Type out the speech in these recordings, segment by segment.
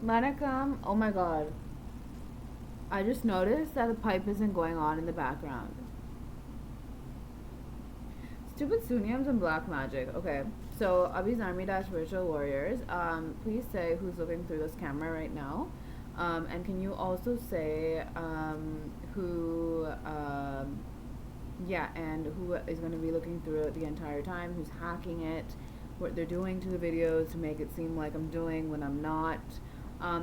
Manikam, oh my god. I just noticed that the pipe isn't going on in the background. Stupid sunniyamed and black magic. Okay, so Abhi's Army Dash Virtual Warriors. Please say who's looking through this camera right now. And can you also say who, yeah, and who is going to be looking through it the entire time, who's hacking it, what they're doing to the videos to make it seem like I'm doing when I'm not.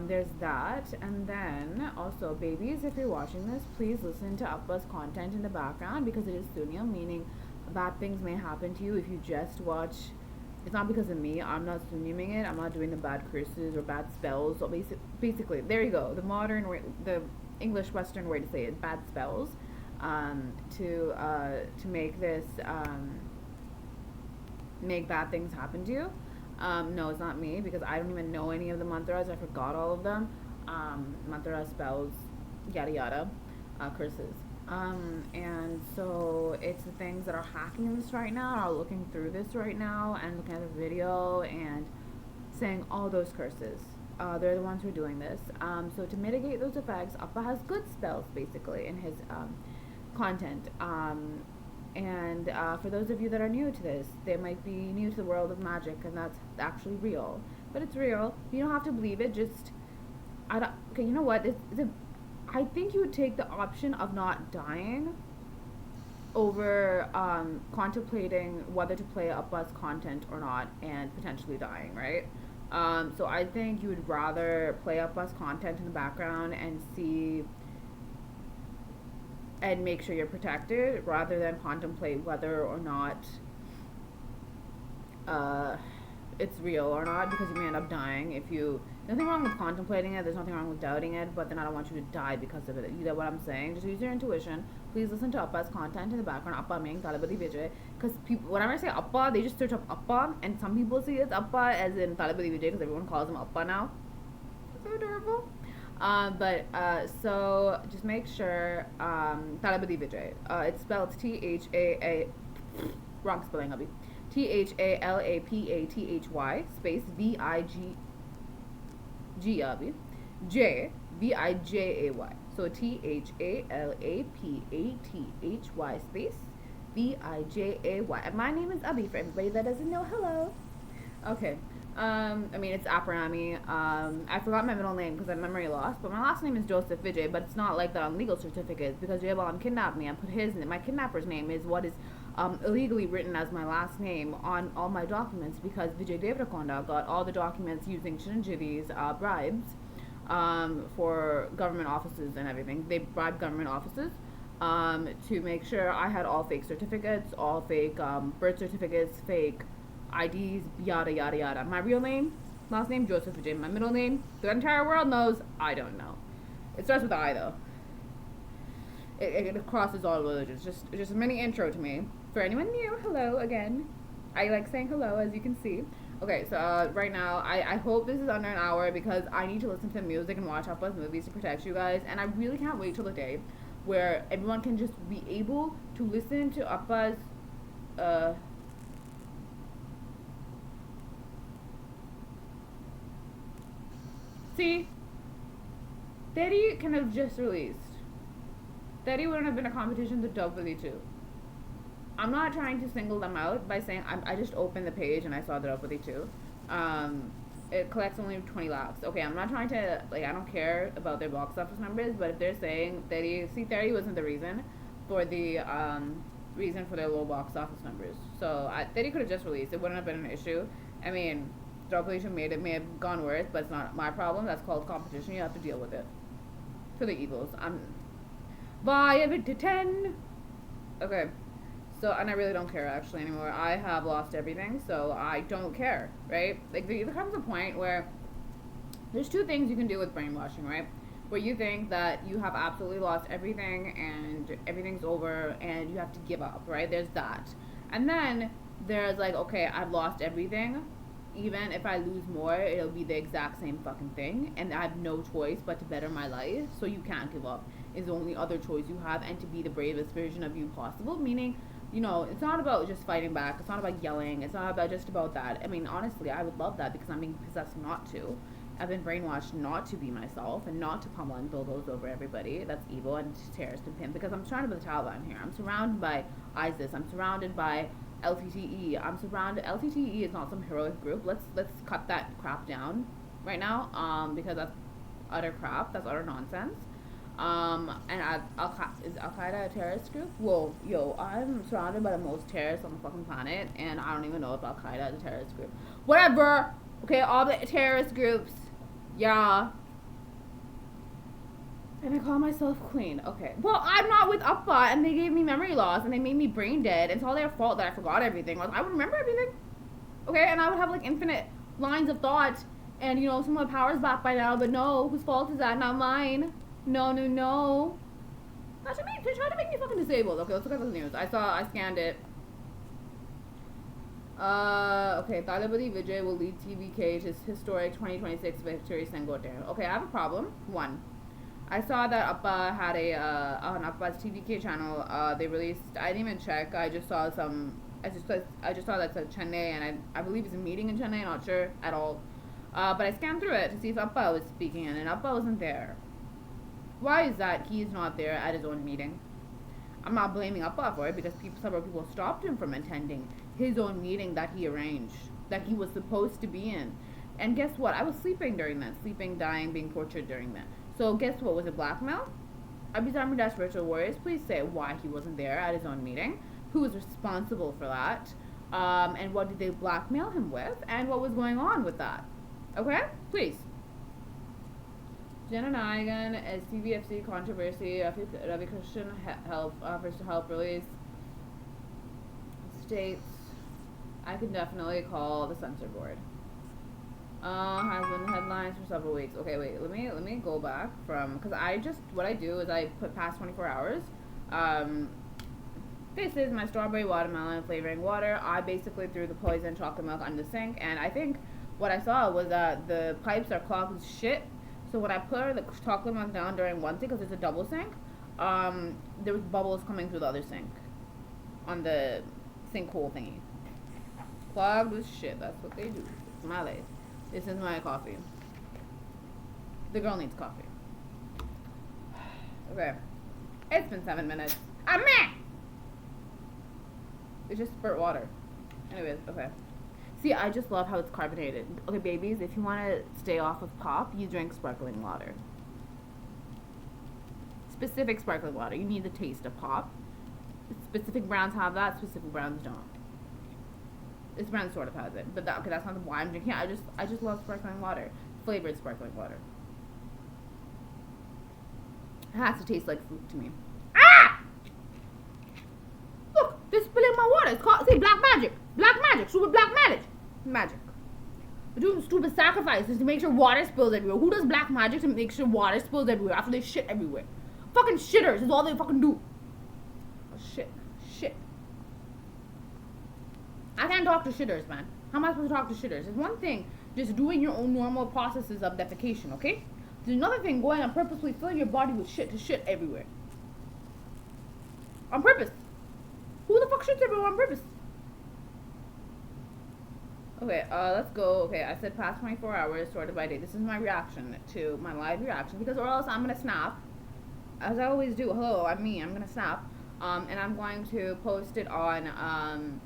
There's that, and then also, babies, if you're watching this, please listen to Appa's content in the background because it is sunya, meaning bad things may happen to you if you just watch. It's not because of me. I'm not sunyaming it. I'm not doing the bad curses or bad spells. So basically, there you go. The modern, the English Western way to say it, bad spells, to make this make bad things happen to you. No, it's not me because I don't even know any of the mantras. I forgot all of them. Mantra spells, yada yada, curses. And so it's the things that are hacking this right now, are looking through this right now and looking at the video and saying all those curses. They're the ones who are doing this. So to mitigate those effects, Appa has good spells basically in his content. And for those of you that are new to this, they might be new to the world of magic, and that's actually real. But it's real. You don't have to believe it. Just, I don't. Okay, you know what? I think you would take the option of not dying over contemplating whether to play Appa's content or not, and potentially dying, right? So I think you would rather play Appa's content in the background and see and make sure you're protected rather than contemplate whether or not it's real or not, because you may end up dying if you. Nothing wrong with contemplating it. There's nothing wrong with doubting it, but then I don't want you to die because of it. You get what I'm saying? Just use your intuition. Please listen to Appa's content in the background. Appa meaning Talabadi Vijay. Because people, whenever I say Appa, they just search up Appa, and some people see it's Appa as in Talabadi Vijay because everyone calls him Appa now. It's so adorable. So just make sure Talabadi Vijay. It's spelled Thaa. Wrong spelling, Abhi. THALAPATHY space VIG Abhi J VIJAY. So THALAPATHY space VIJAY. And my name is Abhi for everybody that doesn't know. Hello. Okay. I mean, it's Aprami. I forgot my middle name because I have memory loss, but my last name is Joseph Vijay, but it's not like that on legal certificates because Jayabal kidnapped me. I put my kidnapper's name is what is illegally written as my last name on all my documents because Vijay Devrakonda got all the documents using Chiranjeevi's bribes for government offices and everything. They bribed government offices to make sure I had all fake certificates, all fake birth certificates, fake IDs, yada yada yada. My real name, last name, Joseph Vijay. My middle name, the entire world knows. I don't know. It starts with I though. It crosses all religions. Just a mini intro to me. For anyone new, hello again. I like saying hello, as you can see. Okay, so right now, I hope this is under an hour because I need to listen to music and watch Appa's movies to protect you guys. And I really can't wait till the day where everyone can just be able to listen to Appa's see, Teddy kind of just released. Teddy wouldn't have been a competition to Draupadi too. I'm not trying to single them out by saying I just opened the page and I saw Draupadi too. It collects only 20 lakhs. Okay, I'm not trying to, like, I don't care about their box office numbers, but if they're saying Teddy wasn't the reason for the reason for their low box office numbers. So Teddy could have just released. It wouldn't have been an issue. I mean, Draupadi made it may have gone worse, but it's not my problem. That's called competition. You have to deal with it. For the evils. Bye, a bit to 10. Okay. So, and I really don't care actually anymore. I have lost everything, so I don't care, right? Like, there comes a point where there's two things you can do with brainwashing, right? Where you think that you have absolutely lost everything and everything's over and you have to give up, right? There's that. And then there's like, okay, I've lost everything. Even if I lose more, it'll be the exact same fucking thing. And I have no choice but to better my life. So you can't give up. Is the only other choice you have, and to be the bravest version of you possible. Meaning, you know, it's not about just fighting back. It's not about yelling. It's not about just about that. I mean, honestly, I would love that because I'm being possessed not to. I've been brainwashed not to be myself and not to pummel and bulldoze over everybody that's evil and terrorist and pimp, because I'm surrounded by the Taliban here. I'm surrounded by ISIS. I'm surrounded by LTTE. LTTE is not some heroic group. Let's cut that crap down right now, because that's utter crap. That's utter nonsense. And is Al Qaeda a terrorist group? Well, yo, I'm surrounded by the most terrorists on the fucking planet, and I don't even know if Al Qaeda is a terrorist group. Whatever. Okay, all the terrorist groups. Yeah. And I call myself queen. Okay. Well, I'm not with Appa, and they gave me memory loss, and they made me brain dead. It's all their fault that I forgot everything. I would remember everything. Okay, and I would have like infinite lines of thought, and you know, some of my power's back by now. But no, whose fault is that? Not mine. No. They tried to make me fucking disabled. Okay, let's look at the news. I scanned it. Okay, Talibadi Vijay will lead TVK to his historic 2026 victory Sengote. Okay, I have a problem. One, I saw that Appa had on Appa's TVK channel, they released, I didn't even check, I just saw that's a Chennai, and I believe it's a meeting in Chennai, not sure at all. But I scanned through it to see if Appa was speaking, and Appa wasn't there. Why is that he is not there at his own meeting? I'm not blaming Appa for it, because several people stopped him from attending his own meeting that he arranged, that he was supposed to be in. And guess what? I was sleeping during that. Sleeping, dying, being tortured during that. So guess what? Was it blackmail? Abhisar Dash Virtual Warriors, please say why he wasn't there at his own meeting. Who was responsible for that? And what did they blackmail him with? And what was going on with that? Okay? Please. Jananayagan as CBFC controversy. Ravi Krishnan offers to help release states. I can definitely call the censor board. Has been headlines for several weeks. Okay, wait. Let me go back from, because what I do is I put past 24 hours. This is my strawberry watermelon flavoring water. I basically threw the poison chocolate milk under the sink, and I think what I saw was that the pipes are clogged with shit. So when I put the chocolate milk down during one sink, because it's a double sink, there was bubbles coming through the other sink on the sinkhole thingy. Clogged with shit. That's what they do. It's my life. This is my coffee. The girl needs coffee. Okay. It's been 7 minutes. I'm mad! It's just spurt water. Anyways, okay. See, I just love how it's carbonated. Okay, babies, if you want to stay off of pop, you drink sparkling water. Specific sparkling water. You need the taste of pop. Specific brands have that, specific brands don't. This brand sort of has it, but that's not why I'm drinking it. I just love sparkling water. Flavored sparkling water. It has to taste like fruit to me. Ah! Look, they're spilling my water. It's called, see, black magic. Black magic. Stupid black magic. Magic. They're doing stupid sacrifices to make sure water spills everywhere. Who does black magic to make sure water spills everywhere after they shit everywhere? Fucking shitters is all they fucking do. Oh, shit. I can't talk to shitters, man. How am I supposed to talk to shitters? It's one thing just doing your own normal processes of defecation, okay? There's another thing going and purposely filling your body with shit to shit everywhere. On purpose. Who the fuck shits everywhere on purpose? Okay, let's go. Okay, I said past 24 hours, sorted by date. This is my reaction to my live reaction, because or else I'm gonna snap. As I always do. Hello, I'm me. I'm gonna snap. And I'm going to post it on,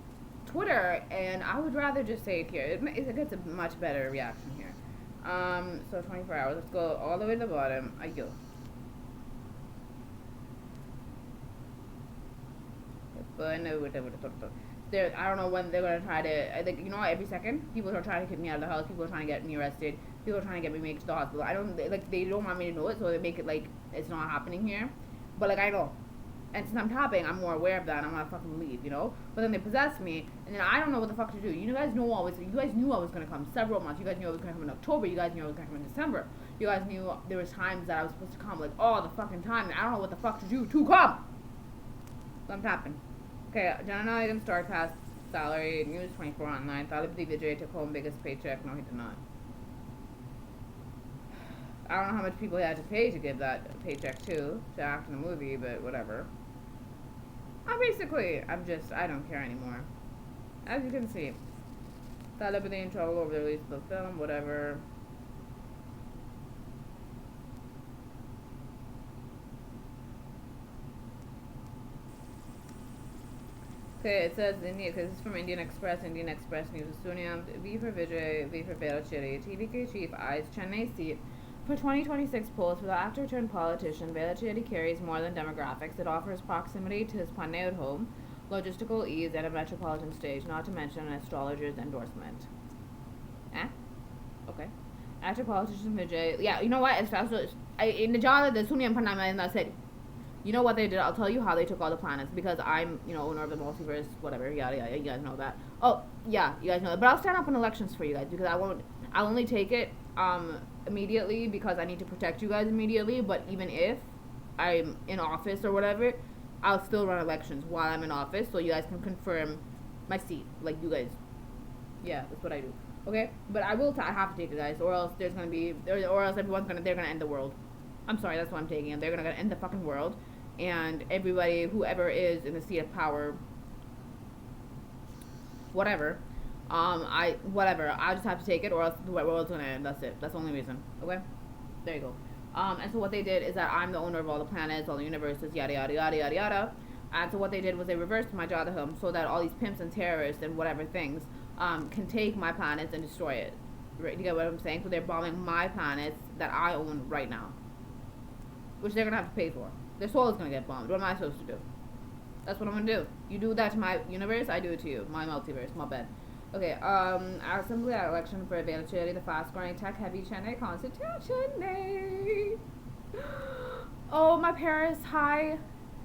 Twitter, and I would rather just say it here. It gets a much better reaction here. So 24 hours. Let's go all the way to the bottom. Ayo. I don't know when they're gonna try to. Like, you know, every second people are trying to kick me out of the house. People are trying to get me arrested. People are trying to get me made to the hospital. They don't want me to know it, so they make it like it's not happening here. But like I know. And since I'm tapping, I'm more aware of that, and I'm gonna fucking leave, you know? But then they possess me, and then I don't know what the fuck to do. You guys knew I was gonna come several months. You guys knew I was gonna come in October. You guys knew I was gonna come in December. You guys knew there was times that I was supposed to come, like, all the fucking time, and I don't know what the fuck to do to come. So I'm tapping. Okay, Jananayagan Starcast salary, News 24 online. Talibadi Vijay took home biggest paycheck. No, he did not. I don't know how much people he had to pay to give that paycheck to act in the movie, but whatever. I don't care anymore. As you can see, Talibadi in trouble over the release of the film, whatever. Okay, it says India, because it's from Indian Express News. Sunniyamed, V for Vijay, V for Velacheri, TVK chief eyes Chennai seat for 2026 polls for the actor turned politician. Velacheri carries more than demographics. It offers proximity to his Panayur home, logistical ease, and a metropolitan stage, not to mention an astrologer's endorsement. Okay. Actor politician Vijay. Yeah, you know what? In the job that the Sunniyamed Panama and that's it. You know what they did? I'll tell you how they took all the planets because I'm, owner of the multiverse, whatever, yada yada. You guys know that. Oh yeah, you guys know that. But I'll stand up in elections for you guys because I'll only take it immediately because I need to protect you guys immediately. But even if I'm in office or whatever, I'll still run elections while I'm in office so you guys can confirm my seat. Like you guys, yeah, that's what I do. Okay, but I have to take it, guys, or else they're gonna end the world. I'm sorry, that's what I'm taking. They're gonna end the fucking world. And everybody, whoever is in the seat of power, whatever, I just have to take it, or else the world's gonna end. That's it. That's the only reason. Okay, there you go. And so what they did is that I'm the owner of all the planets, all the universes, yada yada yada yada yada. And so what they did was they reversed my Jadahum so that all these pimps and terrorists and whatever things can take my planets and destroy it. Right? You get what I'm saying? So they're bombing my planets that I own right now, which they're gonna have to pay for. Their soul is gonna get bombed. What am I supposed to do? That's what I'm gonna do. You do that to my universe, I do it to you. My multiverse, my bad. Okay, assembly election for Velacheri, the fast-growing tech-heavy Chennai constitution. Oh, my Paris, hi,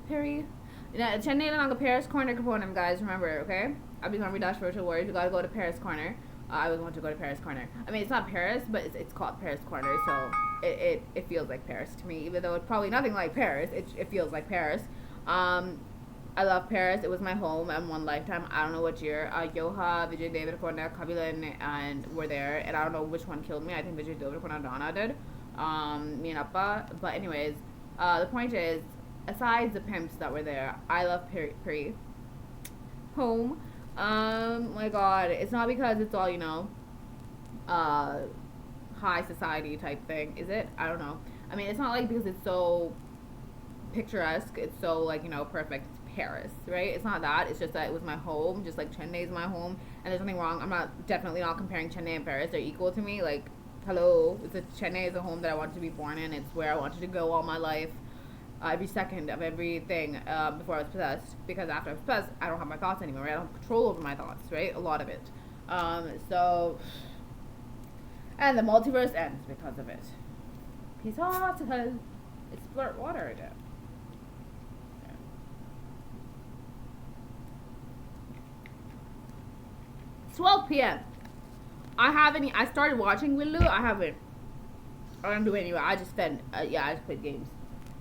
Perry. Chennai and Paris corner component, guys. Remember, okay? I'll be Dash Virtual Warriors. You gotta go to Paris corner. I always want to go to Paris corner. I mean, it's not Paris, but it's called Paris corner, so it feels like Paris to me, even though it's probably nothing like Paris. It feels like Paris. I love Paris. It was my home in one lifetime. I don't know which year. Yoha, Vijay Deverakonda, Kabilan, and were there, and I don't know which one killed me. I think Vijay Deverakonda Donna did. Me and Appa. But anyways, the point is, aside the pimps that were there, I love Peri. Home. My God, it's not because it's all, high society type thing, is it? I don't know. I mean, it's not like because it's so picturesque, it's so perfect. It's Paris, right? It's not that. It's just that it was my home, just like Chennai is my home, and there's nothing wrong. I'm definitely not comparing Chennai and Paris. They're equal to me. Like, hello, Chennai is a home that I wanted to be born in. It's where I wanted to go all my life. Every second of everything before I was possessed, because after I was possessed, I don't have my thoughts anymore, right? I don't have control over my thoughts, right? A lot of it. And the multiverse ends because of it. Peace out. It's splurt water again. 12 p.m. I started watching Willu. I don't do it anyway. I just spent, I just played games.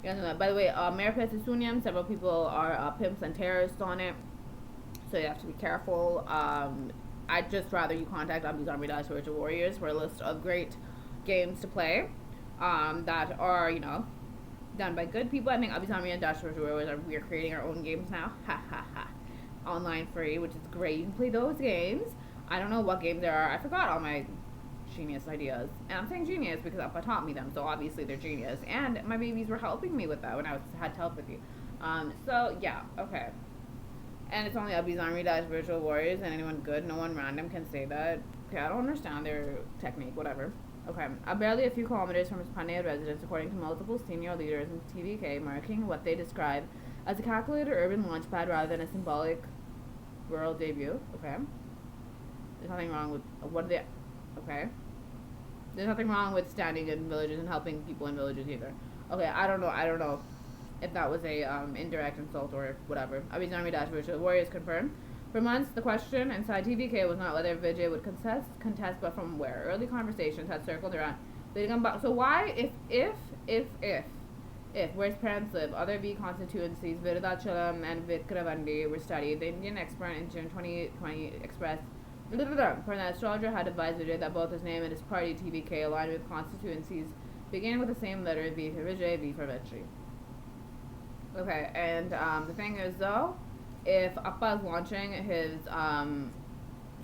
You guys know that. By the way, Maripes is Sunniyamed. Several people are pimps and terrorists on it, so you have to be careful. I'd just rather you contact Abhi's Army Dash Virtual Warriors for a list of great games to play that are, done by good people. I think Abhi's Army and Dash Virtual Warriors we are creating our own games now. Ha ha ha. Online free, which is great. You can play those games. I don't know what games there are. I forgot all my genius ideas, and I'm saying genius because Appa taught me them, so obviously they're genius, and my babies were helping me with that when I had help with you. So yeah, okay. And it's only Abhi's Army Dash Virtual Warriors, and anyone good, no one random can say that. Okay, I don't understand their technique, whatever. Okay, I'm barely a few kilometers from his Panay residence, according to multiple senior leaders in TVK, marking what they describe as a calculated urban launchpad rather than a symbolic rural debut. Okay. There's nothing wrong with okay. There's nothing wrong with standing in villages and helping people in villages either. Okay, I don't know if that was a indirect insult or whatever. Abhi's Army Dash Virtual Warriors confirmed. For months, the question inside TVK was not whether Vijay would contest, but from where. Early conversations had circled around leading about. So why, if where's parents live, other V constituencies, Virudhachalam and Vikravandi, were studied. The Indian expert in June 2020 expressed. For an astrologer had advised Vijay that both his name and his party TVK aligned with constituencies beginning with the same letter, V for Vijay, V for Vetri. Okay, and the thing is though, if Appa is launching his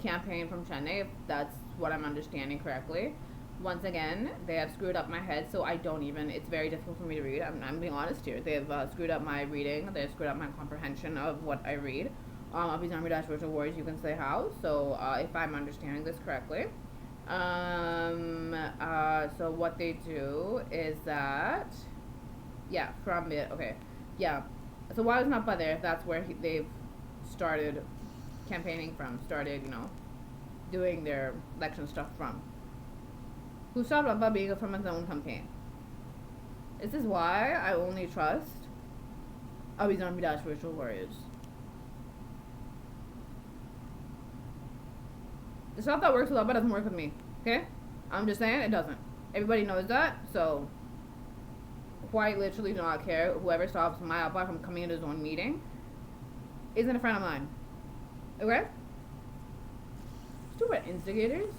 campaign from Chennai, if that's what I'm understanding correctly, once again, they have screwed up my head, so it's very difficult for me to read. I'm being honest here. They have screwed up my reading. They've screwed up my comprehension of what I read. Abhi's Army Dash Virtual Warriors, you can say how. So if I'm understanding this correctly. So what they do is that, yeah, from it, okay, yeah. So why was not there if that's where they've started campaigning from, started, doing their election stuff from? Who stopped Appa being from his own campaign? This is why I only trust Abhi's Army Dash Virtual Warriors. The stuff that works with Appa doesn't work with me, okay? I'm just saying, it doesn't. Everybody knows that, so quite literally do not care. Whoever stops my Appa from coming into his own meeting isn't a friend of mine, okay? Stupid instigators.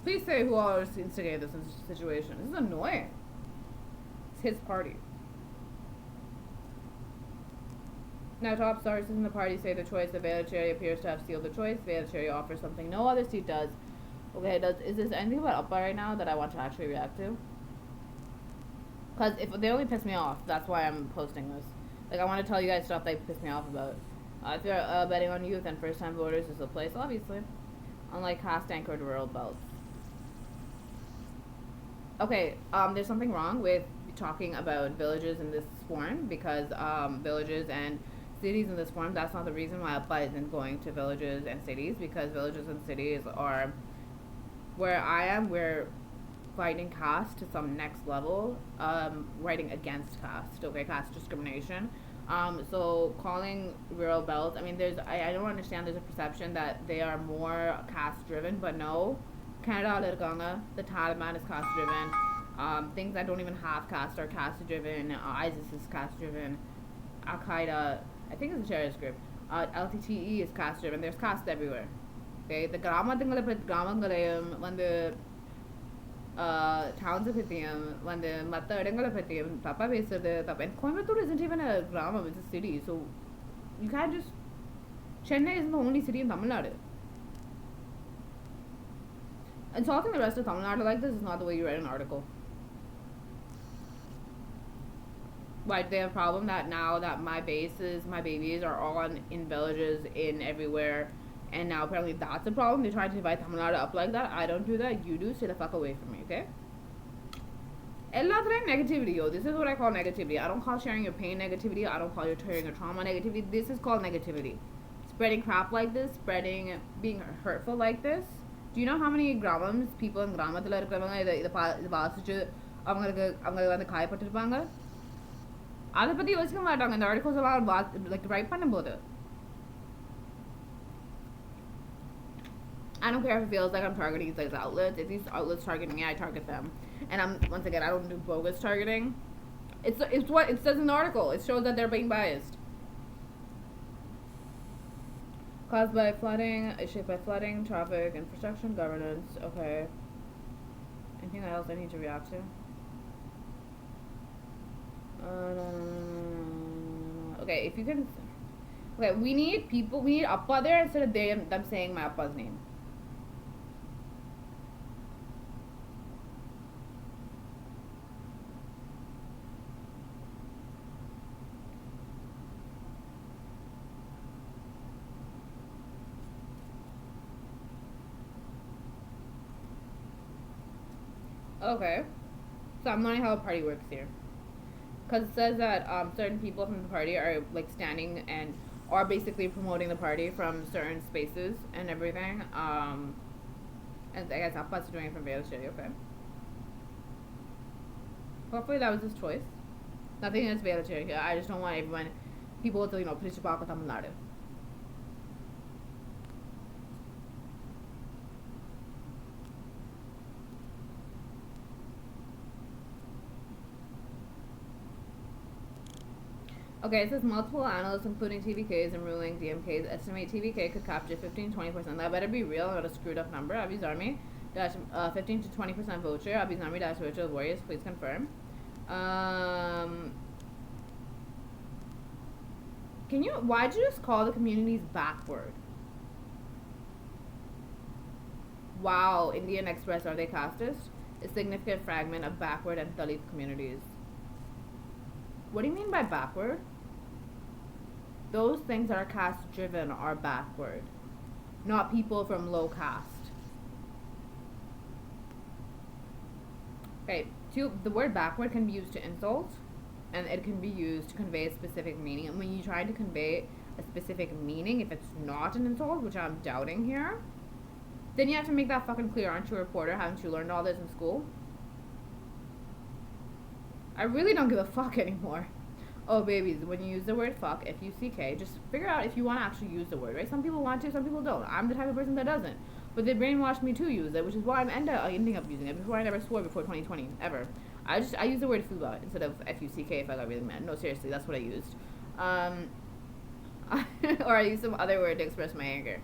Please say who all instigated this situation. This is annoying. It's his party. Now, top stars in the party say the choice of Velacherry appears to have sealed the choice. Velacherry offers something no other seat does. Okay, is this anything about Appa right now that I want to actually react to? Because if they only piss me off, that's why I'm posting this. Like, I want to tell you guys stuff they piss me off about. If you're betting on youth and first-time voters, is the place, obviously. Unlike cast-anchored rural belts. Okay, there's something wrong with talking about villages in this form, because villages and cities in this form, that's not the reason why Appa isn't going to villages and cities, because villages and cities are where I am. We're fighting caste to some next level, writing against caste, okay, caste discrimination. So calling rural belts, I mean, I don't understand, there's a perception that they are more caste driven, but no. Canada, the Taliban is caste driven. Things that don't even have caste are caste driven. ISIS is caste driven. Al Qaeda, I think it's a terrorist group. LTTE is caste driven. There's caste everywhere. Okay, the Gramadangalayam, when the towns of Pithium, when the Mathadangalapathium, Papa based and Coimbatore isn't even a grama, it's a city. So you can't just. Chennai isn't the only city in Tamil Nadu. Insulting the rest of Tamil Nadu like this is not the way you write an article. Why do they have a problem that now that my babies are all in villages, in everywhere, and now apparently that's a problem? They're trying to divide Tamil Nadu up like that. I don't do that. You do. Stay the fuck away from me, okay? Negativity, yo. This is what I call negativity. I don't call sharing your pain negativity. I don't call sharing your trauma negativity. This is called negativity. Spreading crap like this, being hurtful like this. Do you know how many grams people in கிராமத்துல இருக்கிறவங்க இதை வாசிச்சு அவங்க வந்து காயப்பட்டிருப்பாங்க? அதை பத்தி யோசிக்க மாட்டாங்க இந்த ஆர்டிகல்ஸ் எல்லாம் like ரைட் பண்ணும்போது. I don't care if it feels like I'm targeting these outlets. If these outlets target me, I target them. And once again, I don't do bogus targeting. It's what it says in the article. It shows that they're being biased. Caused by flooding, shaped by flooding, traffic, infrastructure, governance. Okay. Anything else I need to react to? Okay, if you can. Okay, we need Appa there instead of them saying my Appa's name. Okay, so I'm learning how a party works here, because it says that certain people from the party are like standing and are basically promoting the party from certain spaces and everything. And I guess Appa's doing it from Velacherry. Okay. Hopefully that was his choice. Nothing against Velacherry here. I just don't want people to please back with Tamil Nadu. Okay, it says multiple analysts, including TVKs and ruling DMKs, estimate TVK could capture 15-20%. That better be real, not a screwed up number. Abhi's Army, 15 to 20% vote share. Abhi's Army, virtual warriors, please confirm. Why'd you just call the communities backward? Wow, Indian Express, are they casteist? A significant fragment of backward and Dalit communities. What do you mean by backward? Those things that are caste driven are backward, not people from low caste. Okay, the word backward can be used to insult, and it can be used to convey a specific meaning. And when you try to convey a specific meaning, if it's not an insult, which I'm doubting here, then you have to make that fucking clear. Aren't you a reporter? Haven't you learned all this in school? I really don't give a fuck anymore. Oh, babies, when you use the word fuck, F-U-C-K, just figure out if you want to actually use the word, right? Some people want to, some people don't. I'm the type of person that doesn't. But they brainwashed me to use it, which is why I'm ending up using it. Before, I never swore before 2020, ever. I use the word fuba instead of F-U-C-K if I got really mad. No, seriously, that's what I used. Or I used some other word to express my anger.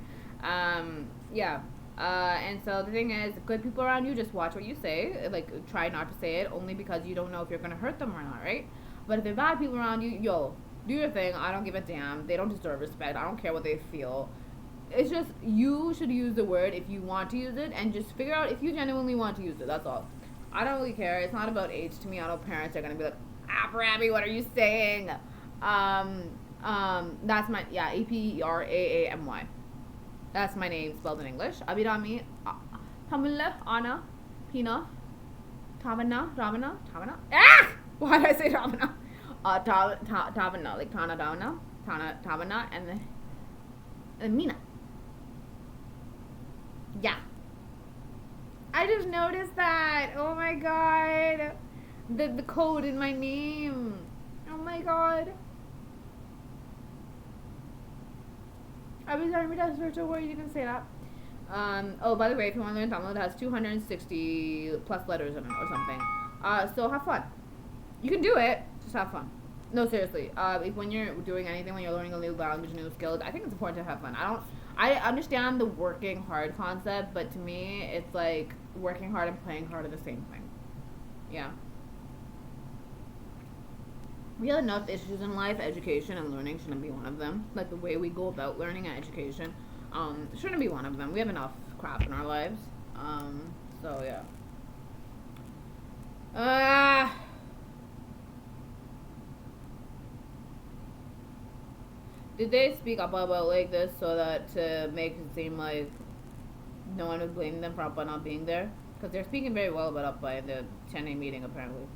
Yeah. And so the thing is, good people around you, just watch what you say. Like, try not to say it, only because you don't know if you're going to hurt them or not, right? But if they're bad people around you, yo, do your thing. I don't give a damn. They don't deserve respect. I don't care what they feel. It's just, you should use the word if you want to use it, and just figure out if you genuinely want to use it. That's all. I don't really care. It's not about age to me. I know parents are going to be like, Appa, what are you saying? That's my, yeah, Apraamy. That's my name spelled in English. Abhirami, Tamila, Anna, Pina, Tavana. Ah! Why did I say Tavana? Tavana, like Tana Davana, Tavana, and then Mina. Yeah. I just noticed that. Oh my god. The code in my name. Oh my god. Every time you search a word, you can say that. Oh, by the way, if you want to learn Tamil, it has 260 plus letters in it or something. So have fun. You can do it. Just have fun. No, seriously. When you're doing anything, when you're learning a new language, new skills, I think it's important to have fun. I understand the working hard concept, but to me, it's like working hard and playing hard are the same thing. Yeah. We have enough issues in life. Education and learning shouldn't be one of them. Like the way we go about learning and education, shouldn't be one of them. We have enough crap in our lives. So yeah. Did they speak up about like this so that to make it seem like no one would blame them for Appa not being there? Because they're speaking very well about Appa in the 10A meeting apparently.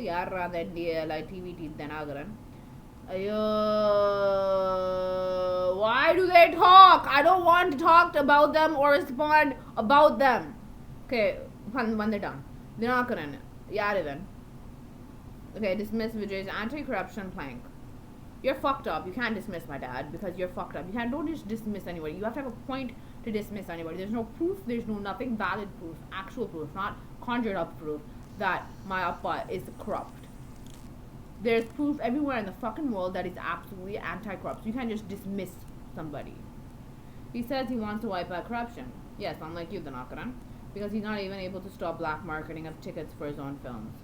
Yarra that deal like TVT Danagaran. Why do they talk? I don't want to talk about them or respond about them. Okay, when they're done. They're not gonna. Yeah, then. Okay, dismiss Vijay's anti-corruption plank. You're fucked up. You can't dismiss my dad because you're fucked up. Don't just dismiss anybody. You have to have a point to dismiss anybody. There's no proof. There's no nothing valid proof. Actual proof, not conjured up proof that my Appa is corrupt. There's proof everywhere in the fucking world that is absolutely anti-corrupt. So you can't just dismiss somebody. He says he wants to wipe out corruption. Yes, unlike you, Dhanakaran. Because he's not even able to stop black marketing of tickets for his own films.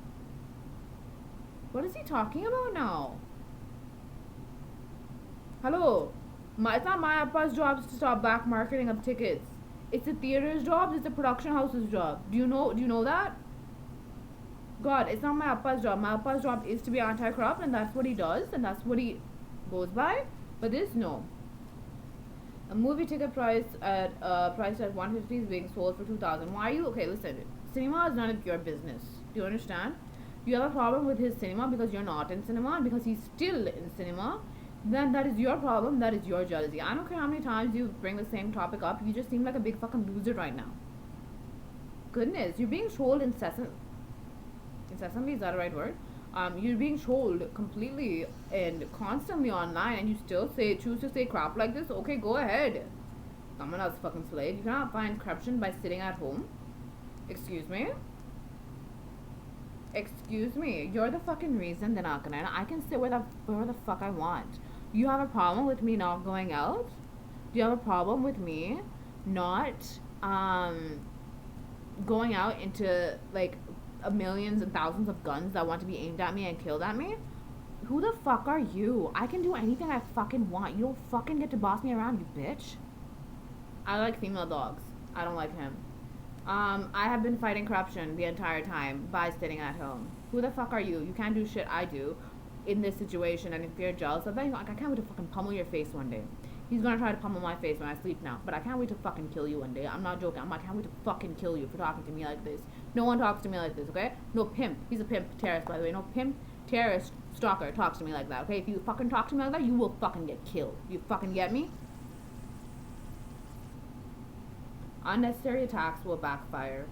What is he talking about now? Hello? It's not my Appa's job to stop black marketing of tickets. It's the theater's job. It's the production house's job. Do you know that? God, it's not my Appa's job. My Appa's job is to be anti-corrupt, and that's what he does, and that's what he goes by. But this, no. A movie ticket priced at $150 is being sold for $2,000. Why are you okay? Listen, cinema is none of your business. Do you understand? You have a problem with his cinema because you're not in cinema, and because he's still in cinema. Then that is your problem. That is your jealousy. I don't care how many times you bring the same topic up. You just seem like a big fucking loser right now. Goodness, you're being trolled incessantly. Is that a right word? You're being trolled completely and constantly online, and you still choose to say crap like this. Okay, go ahead. Someone else fucking slave. You cannot find corruption by sitting at home. Excuse me. You're the fucking reason they're not gonna. I can sit where the fuck I want. You have a problem with me not going out? Do you have a problem with me not going out into like millions and thousands of guns that want to be aimed at me and killed at me? Who the fuck are you? I can do anything I fucking want. You don't fucking get to boss me around, you bitch. I like female dogs. I don't like him. I have been fighting corruption the entire time by sitting at home. Who the fuck are you? You can't do shit I do in this situation, and if you're jealous of that, I can't wait to fucking pummel your face one day. He's gonna try to pummel my face when I sleep now, but I can't wait to fucking kill you one day. I'm not joking. I can't wait to fucking kill you for talking to me like this. No one talks to me like this, okay? No pimp. He's a pimp terrorist, by the way. No pimp terrorist stalker talks to me like that, okay? If you fucking talk to me like that, you will fucking get killed. You fucking get me? Unnecessary attacks will backfire.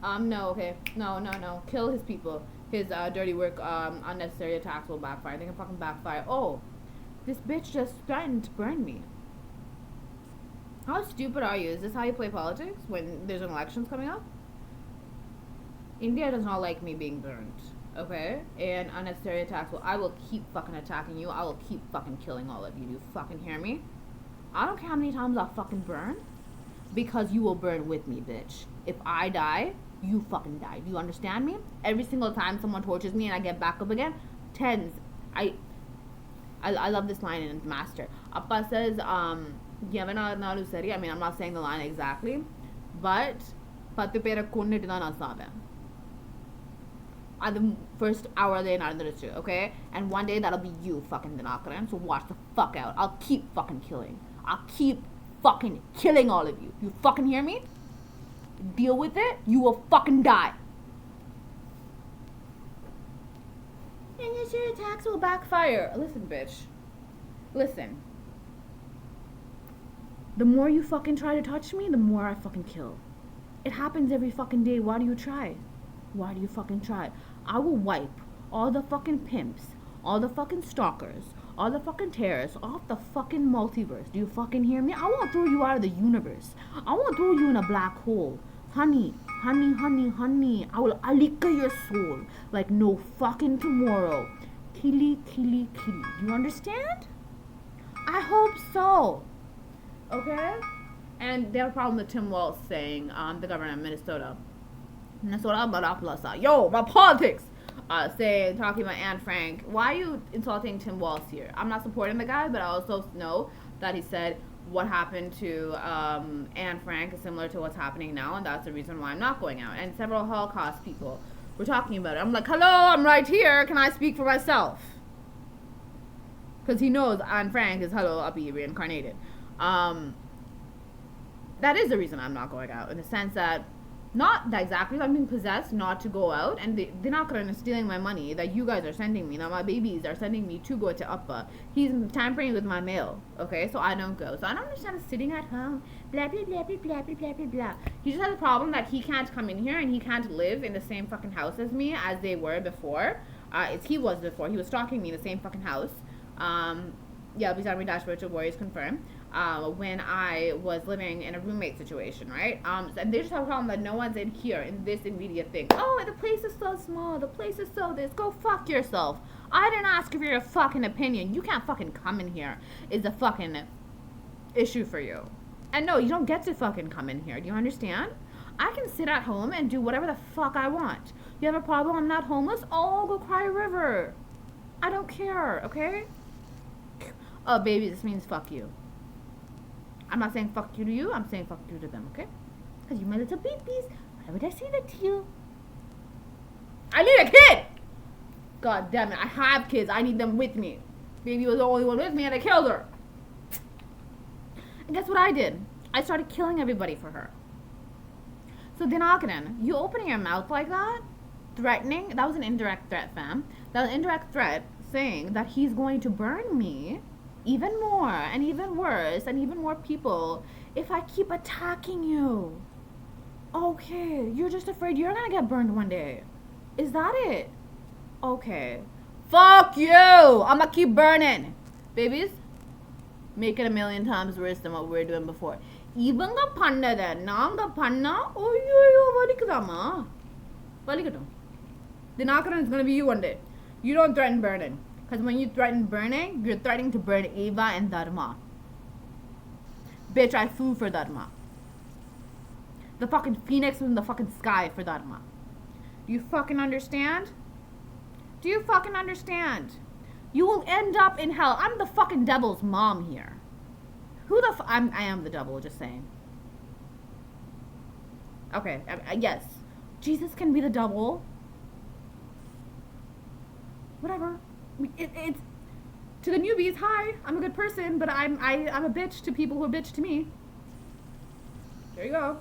No, okay. No. Kill his people. His dirty work, unnecessary attacks will backfire. They can fucking backfire. Oh, this bitch just threatened to burn me. How stupid are you? Is this how you play politics when there's an elections coming up? India does not like me being burned, okay? And unnecessary attacks I will keep fucking attacking you. I will keep fucking killing all of you. Do you fucking hear me? I don't care how many times I'll fucking burn, because you will burn with me, bitch. If I die, you fucking die. Do you understand me? Every single time someone tortures me and I get back up again, tens. I love this line in Master. Appa says, I mean, I'm not saying the line exactly, but the first hour they not okay? And one day that'll be you fucking Dinakaran, so watch the fuck out. I'll keep fucking killing. I'll keep fucking killing all of you. You fucking hear me? Deal with it. You will fucking die. And yes, your attacks will backfire. Listen, bitch. Listen. The more you fucking try to touch me, the more I fucking kill. It happens every fucking day. Why do you try? Why do you fucking try? I will wipe all the fucking pimps, all the fucking stalkers, all the fucking terrorists off the fucking multiverse. Do you fucking hear me? I won't throw you out of the universe. I won't throw you in a black hole. Honey. I will alika your soul like no fucking tomorrow. Killy. Do you understand? I hope so. Okay? And they have a problem with Tim Walz saying, the governor of Minnesota, yo, my politics! Talking about Anne Frank. Why are you insulting Tim Walz here? I'm not supporting the guy, but I also know that he said what happened to Anne Frank is similar to what's happening now, and that's the reason why I'm not going out. And several Holocaust people were talking about it. I'm like, hello, I'm right here. Can I speak for myself? Because he knows Anne Frank is, hello, I'll be reincarnated. That is the reason I'm not going out, in the sense that not that exactly, I'm being possessed not to go out, and they're not going to stealing my money that you guys are sending me, that my babies are sending me to go to Appa. He's tampering with my mail, okay, so I don't go. So I don't understand sitting at home, blah, blah, blah, blah, blah, blah, blah, blah. He just has a problem that he can't come in here, and he can't live in the same fucking house as me as they were before. He was stalking me in the same fucking house. Bizarre dashboard to Warriors confirm. When I was living in a roommate situation, right? And they just have a problem that no one's in here in this immediate thing. Oh, the place is so small. The place is so this. Go fuck yourself. I didn't ask for your fucking opinion. You can't fucking come in here. Is a fucking issue for you. And no, you don't get to fucking come in here. Do you understand? I can sit at home and do whatever the fuck I want. You have a problem? I'm not homeless? Oh, go cry a river. I don't care, okay? Oh, baby, this means fuck you. I'm not saying fuck you to you. I'm saying fuck you to them, okay? Because you my little babies. Why would I say that to you? I need a kid! God damn it. I have kids. I need them with me. Baby was the only one with me and I killed her. And guess what I did? I started killing everybody for her. So Dinakaran, you opening your mouth like that, threatening, that was an indirect threat, fam. That was an indirect threat saying that he's going to burn me even more and even worse and even more people if I keep attacking you. Okay, you're just afraid you're gonna get burned one day. Is that it? Okay. Fuck you! I'ma keep burning. Babies, make it 1,000,000 times worse than what we were doing before. Ivanga pannada, nanga panna, valikudama. Valikudam. Dinakaran is gonna be you one day. You don't threaten burning. Because when you threaten burning, you're threatening to burn Eva and Dharma. Bitch, I flew for Dharma. The fucking phoenix was in the fucking sky for Dharma. Do you fucking understand? Do you fucking understand? You will end up in hell. I'm the fucking devil's mom here. Who the I am the devil, just saying. Okay, yes. Jesus can be the devil. Whatever. It's to the newbies. Hi, I'm a good person, but I'm a bitch to people who are bitch to me. There you go.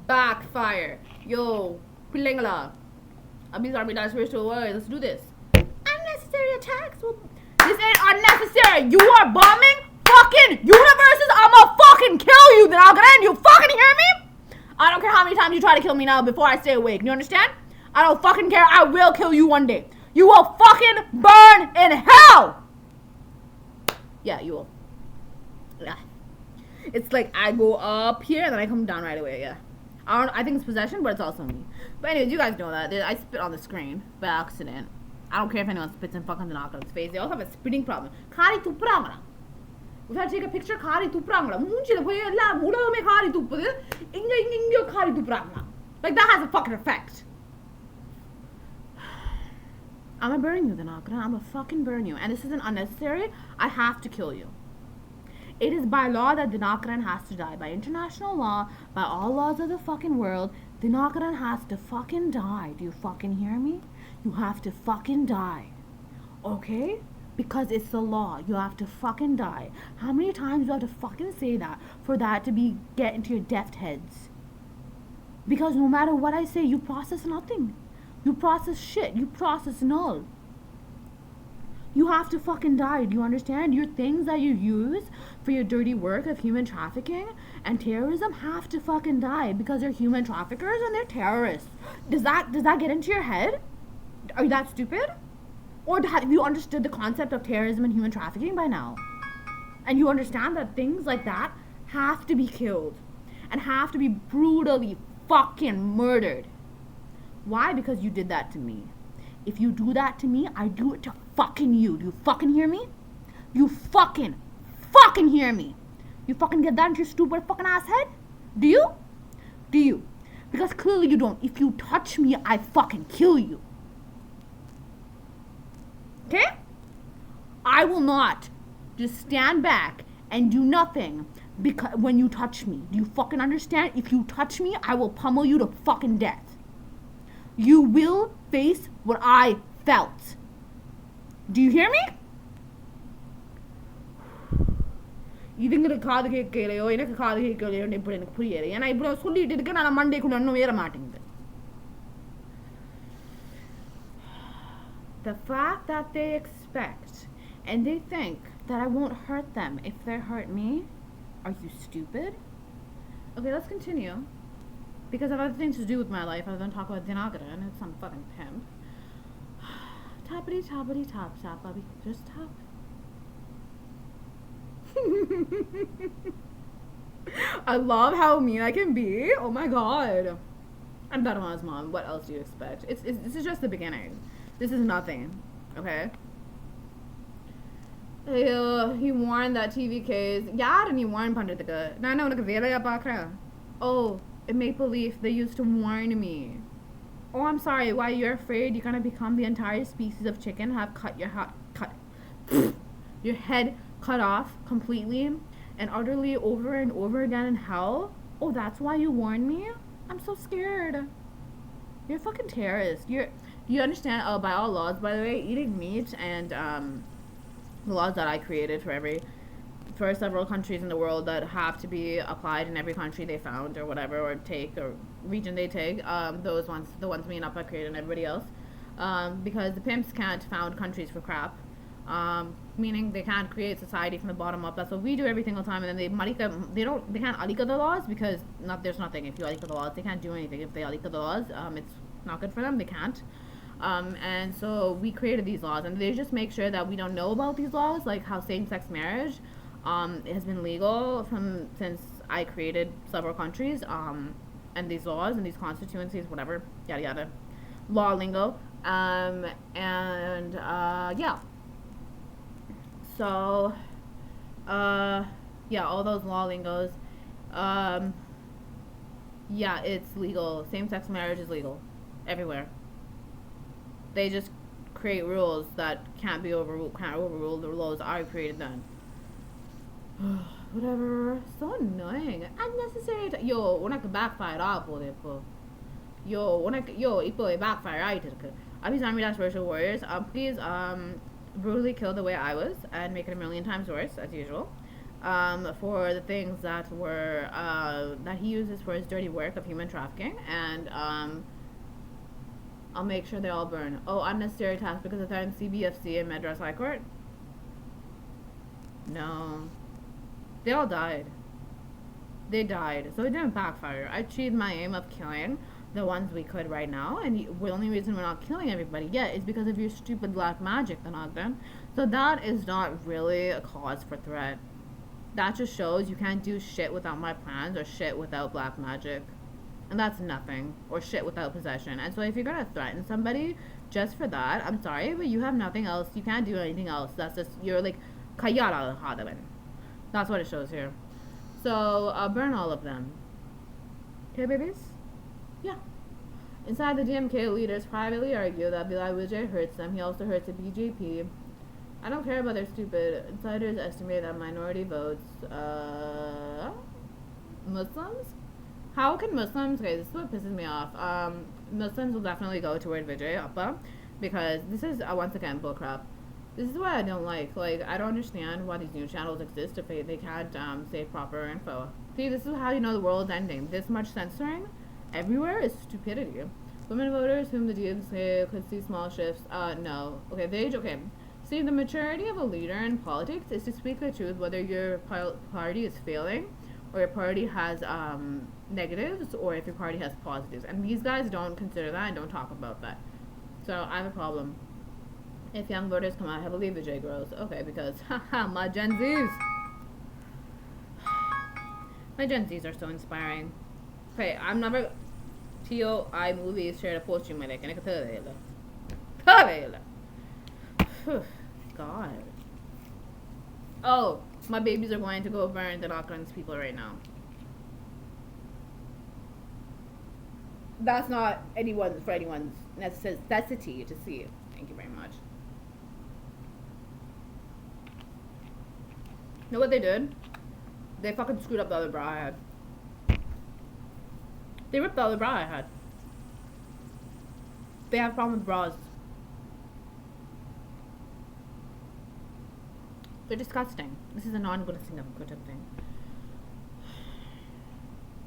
Backfire. Yo, Pilingala. Abhi's army dies first to away. Let's do this. Unnecessary attacks. Well, this ain't unnecessary. You are bombing fucking universes. I'ma fucking kill you. Then I'll get in. You fucking hear me? I don't care how many times you try to kill me now before I stay awake. You understand? I don't fucking care. I will kill you one day. You will fucking burn in hell. Yeah, you will. Yeah. It's like I go up here and then I come down right away. Yeah. I think it's possession, but it's also me. But anyways, you guys know that. I spit on the screen by accident. I don't care if anyone spits in fucking Dinakran's face. They also have a spitting problem. Kari tuprangana. We've had to take a picture. Kari tuprangana. Munchila poyi ella muda me kari tuppudu. Inga kari tuprangana. Like that has a fucking effect. I'm gonna burn you, Dinakran. I'm gonna fucking burn you. And this isn't unnecessary. I have to kill you. It is by law that Dinakran has to die. By international law, by all laws of the fucking world, Dinakran has to fucking die. Do you fucking hear me? You have to fucking die. Okay? Because it's the law. You have to fucking die. How many times do you have to fucking say that for that to get into your deft heads? Because no matter what I say, you process nothing. You process shit. You process null. You have to fucking die. Do you understand? Your things that you use for your dirty work of human trafficking and terrorism have to fucking die because they're human traffickers and they're terrorists. Does that get into your head? Are you that stupid? Or have you understood the concept of terrorism and human trafficking by now? And you understand that things like that have to be killed and have to be brutally fucking murdered. Why? Because you did that to me. If you do that to me, I do it to fucking you. Do you fucking hear me? You fucking hear me? You fucking get that into your stupid fucking ass head? Do you? Do you? Because clearly you don't. If you touch me, I fucking kill you. Okay? I will not just stand back and do nothing because when you touch me. Do you fucking understand? If you touch me, I will pummel you to fucking death. You will face what I felt. Do you hear me? இதுங்கிற காது கேட்கலையோ எனக்கு காது கேட்கலையோ இப்படி எனக்கு புரியல ஏன்னா இப்படி சொல்லிட்டு இருக்க நான் மண்டேக்குள்ள இன்னும் ஏற மாட்டேங்குது. The fact that they expect and they think that I won't hurt them if they hurt me. Are you stupid? Okay, let's continue. Because I have other things to do with my life other than talk about Dinakran and it's some fucking pimp. Tappity tappity tap tap baby. Just tap. I love how mean I can be. Oh my god. I'm Badwan's mom. What else do you expect? This is just the beginning. This is nothing. Okay? He warned that TVKs. Yeah, and he warned Panditaka. No, oh, in Maple Leaf, they used to warn me. Oh, I'm sorry. Why, you're afraid you're gonna become the entire species of chicken, have your head cut off completely and utterly over and over again in hell? Oh, that's why you warned me? I'm so scared. You're a fucking terrorist. You understand? Oh, by all laws, by the way, eating meat and the laws that I created for several countries in the world that have to be applied in every country they found or whatever or take or region they take. The ones me and Appa created and everybody else. Because the pimps can't found countries for crap. Meaning they can't create society from the bottom up. That's what we do every single time, and then they can't alika the laws because there's nothing. If you alika the laws, they can't do anything. If they alika the laws, it's not good for them. They can't. And so we created these laws, and they just make sure that we don't know about these laws, like how same-sex marriage has been legal since I created several countries, and these laws and these constituencies, whatever, yada yada, law lingo, yeah. So, yeah, all those law lingos, yeah, it's legal. Same-sex marriage is legal everywhere. They just create rules that can't overrule the laws I created then. Whatever. So annoying. Unnecessary. Yo, unak backfire off with it, Yo, yo, ipo backfire right. Abhi's Army Dash Virtual Warriors. Please brutally kill the way I was and make it a million times worse as usual. For the things that were that he uses for his dirty work of human trafficking, and I'll make sure they all burn. Oh, unnecessary task because of threatened CBFC and Madras High Court. No, they all died. They died, so it didn't backfire. I achieved my aim of killing the ones we could right now, and the only reason we're not killing everybody yet is because of your stupid black magic, the Nagdan. So that is not really a cause for threat. That just shows you can't do shit without my plans or shit without black magic. And that's nothing. Or shit without possession. And so if you're gonna threaten somebody just for that, I'm sorry, but you have nothing else. You can't do anything else. That's just, you're like, kayara hadaban. That's what it shows here. So, burn all of them. Okay, babies? Yeah. Inside, the DMK leaders privately argue that Bilal Vijay hurts them. He also hurts the BJP. I don't care about their stupid. Insiders estimate that minority votes, Muslims? How can Muslims, okay, this is what pisses me off. Muslims will definitely go toward Vijay Appa because this is, once again, bullcrap. This is what I don't like. Like, I don't understand why these news channels exist if they can't say proper info. See, this is how you know the world is ending. This much censoring everywhere is stupidity. Women voters whom the DMK could see small shifts, no. Okay. See, the maturity of a leader in politics is to speak the truth whether your party is failing or your party has negatives or if your party has positives. And these guys don't consider that and don't talk about that. So I have a problem. If young voters come out heavily, Vijay grows. Okay, because haha, my Gen Zs. My Gen Zs are so inspiring. Okay, I'm never TOI movies share a post you like and I can tell you. God. Oh, my babies are going to go burn the Auckland's people right now. That's not anyone's necessity to see. Thank you very much. You know what they did? They fucking screwed up the other bra I had. They ripped the other bra I had. They have a problem with bras. They're disgusting. This is a non-good thing.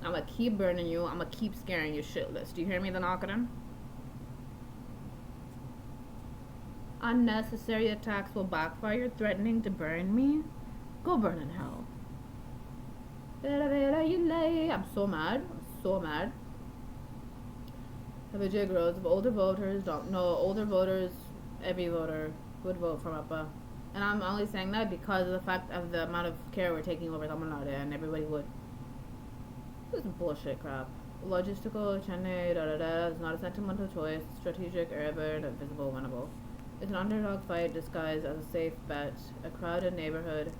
I'm gonna keep burning you. I'm gonna keep scaring you shitless. Do you hear me, the Nakaran? Unnecessary attacks will backfire. Threatening to burn me? Go burn in hell. I'm so mad. Vijay grows. If older voters don't know, older voters, every voter would vote for Appa. And I'm only saying that because of the fact of the amount of care we're taking over Tamil Nadu, and everybody would. This is bullshit crap. Logistical, Chennai, is not a sentimental choice. Strategic, urban, visible, winnable. It's an underdog fight disguised as a safe bet. A crowded neighborhood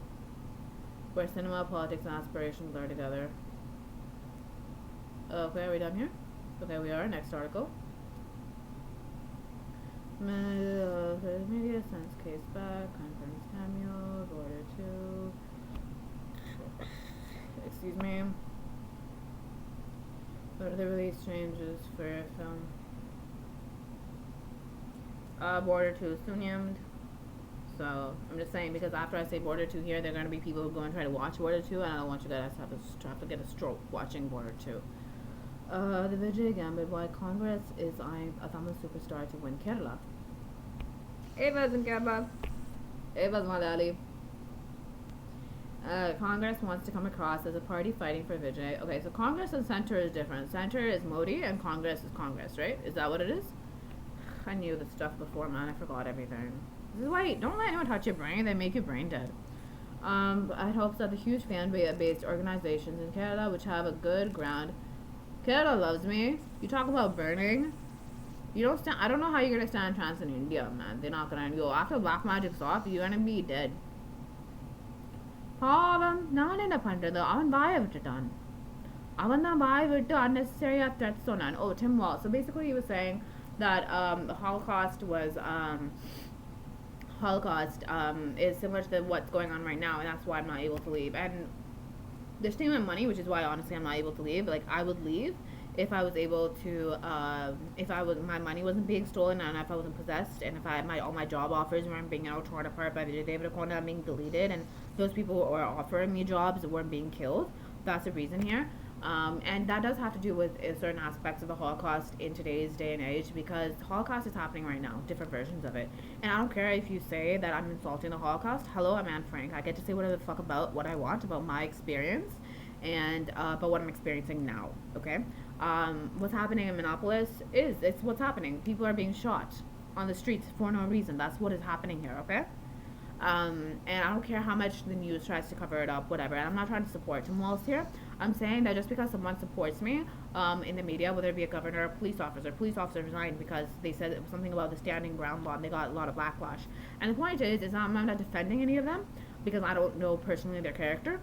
where cinema, politics, and aspirations blur together. Okay, are we done here? Okay, we are. Next article. Media sends case back. Confirms Samuel. Border 2. Excuse me. The release changes for film. Border 2 is sunniyamed. So I'm just saying because after I say Border 2 here, there are going to be people who go and try to watch Border 2, and I don't want you guys to have to get a stroke watching Border 2. The Vijay Gambit why Congress is eyeing a Tamil superstar to win Kerala. Eva's in Kerala. Eva's Malayali. Congress wants to come across as a party fighting for Vijay. Okay, so Congress and Center is different. Center is Modi and Congress is Congress, right? Is that what it is? I knew this stuff before, man. I forgot everything. This is why don't let anyone touch your brain. They make you brain dead. I hope that the huge fan-based organizations in Kerala, which have a good ground. Kerala loves me. You talk about burning. You don't stand. I don't know how you're gonna stand a chance in India, man. They're not gonna go after black magic's off. You're gonna be dead. நான் என்ன பண்றது அவன் வாயை விட்டுட்டான் அவன் தான் வாயை விட்டு unnecessary threats சொன்னான். Oh, Tim Wall. So basically he was saying that the Holocaust was Holocaust is similar to what's going on right now, and that's why I'm not able to leave. And they're stealing my money, which is why honestly I'm not able to leave. Like, I would leave if I was able to, if I was my money wasn't being stolen, and if I wasn't possessed, and if all my job offers weren't being torn apart by the David O'Connor being deleted, and those people who are offering me jobs weren't being killed. That's the reason here. And that does have to do with certain aspects of the Holocaust in today's day and age, because the Holocaust is happening right now, different versions of it. And I don't care if you say that I'm insulting the Holocaust. Hello, I'm Anne Frank. I get to say whatever the fuck about what I want, about my experience, and about what I'm experiencing now, okay? What's happening in Minneapolis it's what's happening. People are being shot on the streets for no reason. That's what is happening here, okay? And I don't care how much the news tries to cover it up, whatever. And I'm not trying to support Tim Walz here. I'm saying that just because someone supports me in the media, whether it be a governor or a police officer resigned because they said it was something about the standing ground law, and they got a lot of backlash. And the point is I'm not defending any of them because I don't know personally their character.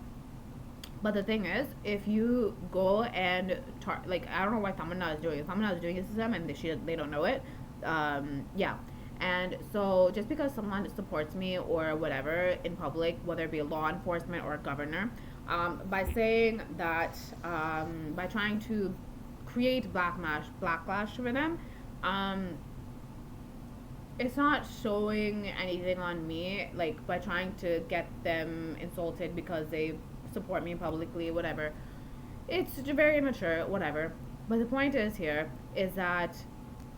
But the thing is, if you go and I don't know why Tamina is doing it. Tamina is doing this to them, and they don't know it. Yeah. And so just because someone supports me or whatever in public, whether it be law enforcement or a governor, by saying that, by trying to create backlash for them, it's not showing anything on me, like by trying to get them insulted because they support me publicly, whatever. It's very immature, whatever. But the point is that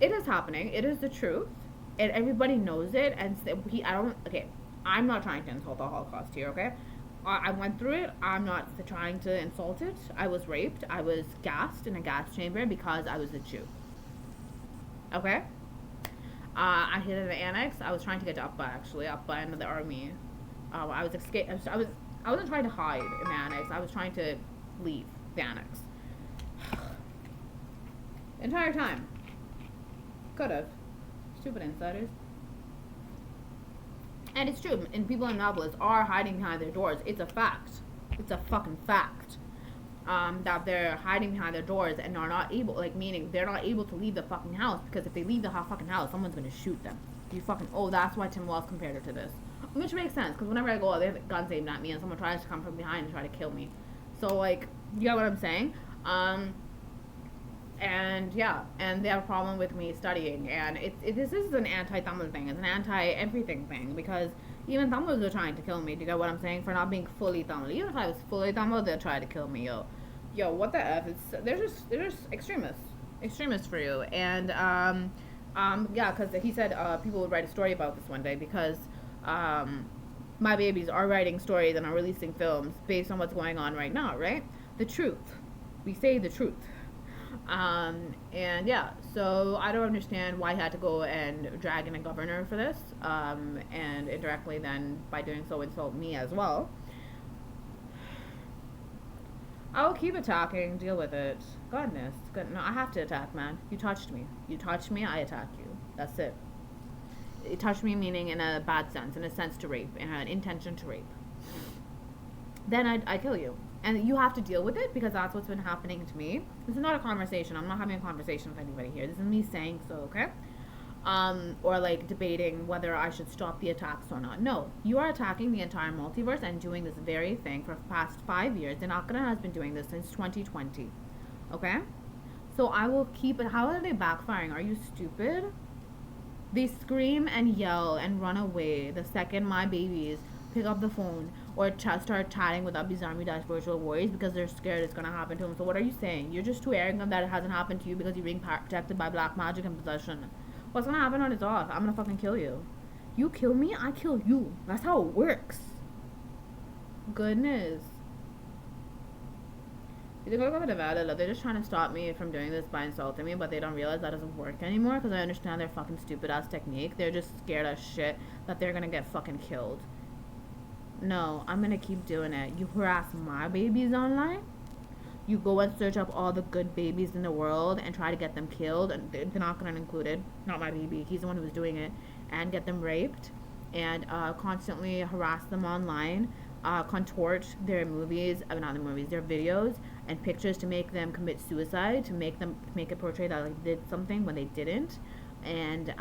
it is happening. It is the truth. And everybody knows it, and I'm not trying to insult the Holocaust here, okay? I went through it. I'm not trying to insult it. I was raped. I was gassed in a gas chamber because I was a Jew. Okay? I hid in the annex. I was trying to get to Appa into the army. I wasn't trying to hide in the annex. I was trying to leave the annex. Entire time. Could've. Stupid insiders. And it's true, and people in Minneapolis are hiding behind their doors. It's a fact. It's a fucking fact. That they're hiding behind their doors and are not able, meaning they're not able to leave the fucking house, because if they leave the fucking house, someone's gonna shoot them. That's why Tim Walz compared it to this. Which makes sense, because whenever I go, they have guns aimed at me, and someone tries to come from behind and try to kill me. So, you get what I'm saying? And yeah, and they have a problem with me studying, and this is an anti-Tamil thing. It's an anti-everything thing, because even Tamils are trying to kill me. Do you get what I'm saying? For not being fully Tamil. Even if I was fully Tamil, they'll try to kill me. Yo, what the f? They're just extremists for you. And yeah, because he said people would write a story about this one day, because my babies are writing stories and are releasing films based on what's going on right now, right? The truth. We say the truth. And yeah, so I don't understand why he had to go and drag in a governor for this, and indirectly then, by doing so, insult me as well. I'll keep attacking, deal with it. Goodness, good. No, I have to attack, man. You touched me, I attack you. That's it. It touched me meaning in a bad sense, in a sense to rape, in an intention to rape. Then I kill you. And you have to deal with it, because that's what's been happening to me. This is not a conversation. I'm not having a conversation with anybody here. This is me saying so, okay? Or debating whether I should stop the attacks or not. No, you are attacking the entire multiverse and doing this very thing for the past 5 years. And Akana has been doing this since 2020, okay? So I will keep it. How are they backfiring? Are you stupid? They scream and yell and run away the second my babies pick up the phone or start chatting with Abhi's Army Virtual Warriors, because they're scared it's going to happen to them. So what are you saying? You're just too arrogant that it hasn't happened to you because you're being protected by black magic and possession. What's going to happen when it's off? I'm going to fucking kill you. You kill me, I kill you. That's how it works. Goodness. You think they're just trying to stop me from doing this by insulting me, but they don't realize that doesn't work anymore, because I understand their fucking stupid ass technique. They're just scared as shit that they're going to get fucking killed. No, I'm gonna keep doing it. You harass my babies online. You go and search up all the good babies in the world and try to get them killed, and they're not gonna included. Not my baby. He's the one who was doing it, and get them raped, and constantly harass them online, contort their their videos and pictures to make them commit suicide, to make it portray that they did something when they didn't. and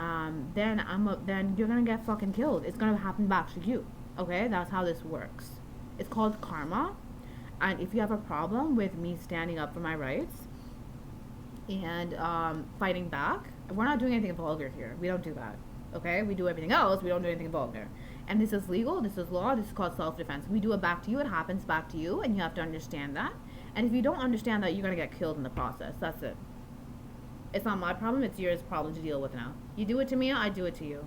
then you're gonna get fucking killed. It's gonna happen back to you. Okay, that's how this works. It's called karma. And if you have a problem with me standing up for my rights and fighting back, we're not doing anything vulgar here. We don't do that. Okay, we do everything else. We don't do anything vulgar. And this is legal. This is law. This is called self-defense. We do it back to you. It happens back to you, and you have to understand that. And if you don't understand that, you're gonna get killed in the process. That's it. It's not my problem. It's yours problem to deal with now. You do it to me, I do it to you.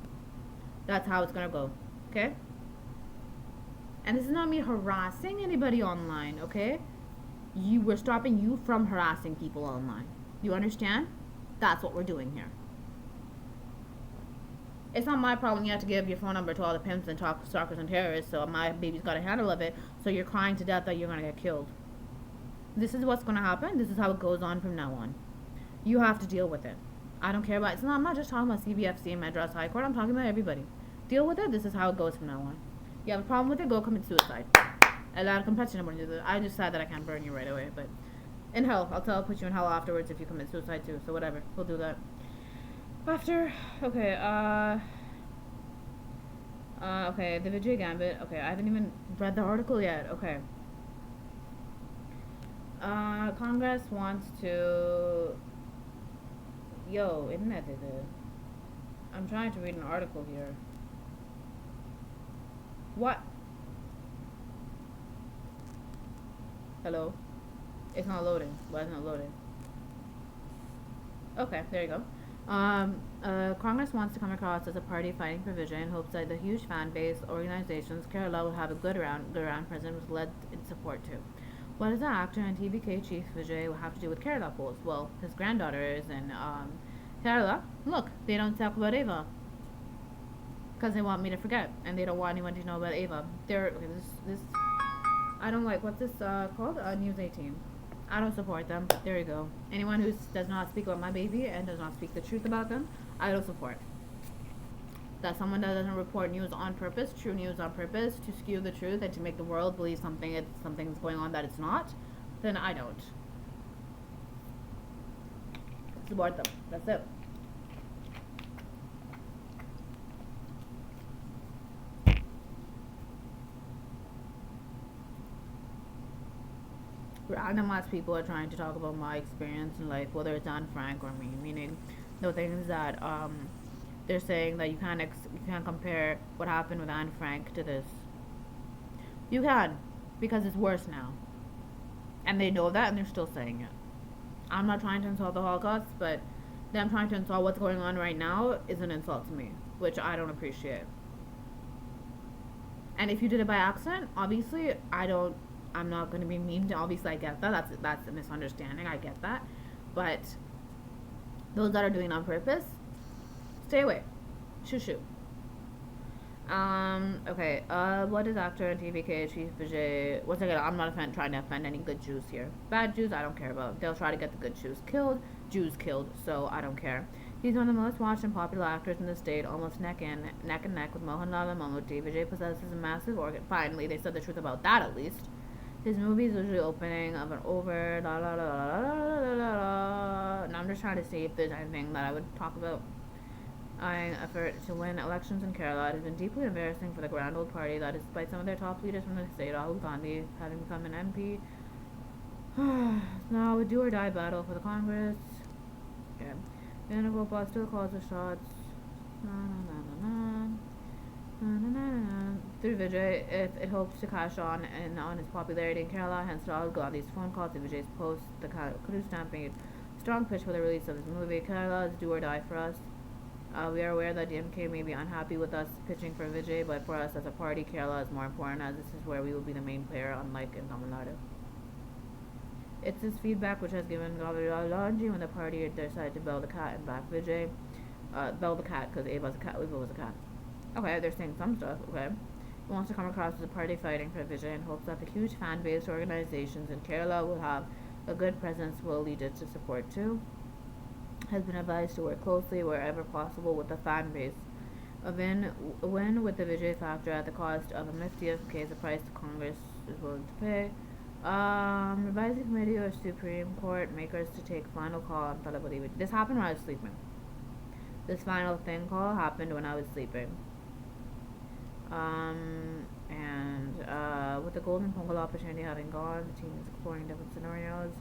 That's how it's gonna go. Okay? And this is not me harassing anybody online, okay? We're stopping you from harassing people online. You understand? That's what we're doing here. It's not my problem you have to give your phone number to all the pimps and stalkers and terrorists, so my baby's got a handle of it, so you're crying to death that you're gonna get killed. This is what's gonna happen. This is how it goes on from now on. You have to deal with it. I don't care about it. I'm not just talking about CBFC and Madras High Court. I'm talking about everybody. Deal with it. This is how it goes from now on. You have a problem with it, go commit suicide. A lot of compassion. I just said that I can't burn you right away, but in hell. I'll put you in hell afterwards if you commit suicide too. So whatever. We'll do that. After, okay, okay, the Vijay Gambit. Okay, I haven't even read the article yet. Okay. Congress wants to... Yo, internet is it? I'm trying to read an article here. What? Hello? It's not loading. Why isn't it loading? Okay, there you go. Congress wants to come across as a party fighting for vision in hopes that the huge fan base organizations Kerala will have a good round president was led in support too. What does the actor and TVK chief Vijay have to do with Kerala polls? Well, his granddaughter is in Kerala. Look, they don't talk about Ava because they want me to forget, and they don't want anyone to know about Ava. This I don't like. What's this called? News 18. I don't support them. There you go. Anyone who does not speak about my baby and does not speak the truth about them, I don't support. That's someone that doesn't report news on purpose, true news on purpose, to skew the truth and to make the world believe something's going on that it's not, then I don't support them. That's it. Random ass people are trying to talk about my experience in life, whether it's Anne Frank or me. Meaning, the thing is that they're saying that you can't compare what happened with Anne Frank to this. You can, because it's worse now, and they know that, and they're still saying it. I'm not trying to insult the Holocaust, but them trying to insult what's going on right now is an insult to me, which I don't appreciate. And if you did it by accident, obviously I'm not going to be mean to. Obviously, I get that. That's a misunderstanding. I get that, but those that are doing it on purpose, stay away. Shoo. Okay. What is actor and TVK Chief Vijay? Once again, I'm not trying to offend any good Jews here. Bad Jews, I don't care about. They'll try to get the good Jews killed. So I don't care. He's one of the most watched and popular actors in the state, almost neck and neck with Mohanlal and Mammootty. Vijay possesses a massive organ. Finally, they said the truth about that at least. His movies usually opening of an over la la la la la la la la. And I'm just trying to see if there's anything that I would talk about. Effort to win elections in Kerala. It has been deeply embarrassing for the Grand Old Party that despite some of their top leaders from the state, Rahul Gandhi having become an MP, now a do or die battle for the Congress. Okay. Venugopal still calls the shots. Through Vijay, if it hopes to cash on his popularity in Kerala, hence Rahul Gandhi's phone call to Vijay's post, the Kudu stampede. Strong pitch for the release of his movie. Kerala is do or die for us. We are aware that DMK may be unhappy with us pitching for Vijay, but for us as a party, Kerala is more important as this is where we will be the main player, unlike in Tamil Nadu. It's this feedback which has given Gaviralaji when the party decided to bell the cat and back Vijay. Bell the cat because Ava's a cat, Eva was a cat. Okay, they're saying some stuff, okay. He wants to come across as a party fighting for Vijay and hopes that the huge fan-based organizations in Kerala will have a good presence will lead it to support too. Has been advised to work closely wherever possible with the fan base. A win with the Vijay factor at the cost of a Mufti case, the price the Congress is willing to pay. Revising committee or Supreme Court makers to take final call on Talabadi. This happened while I was sleeping. This final thing call happened when I was sleeping. With the golden phone call opportunity having gone, the team is exploring different scenarios.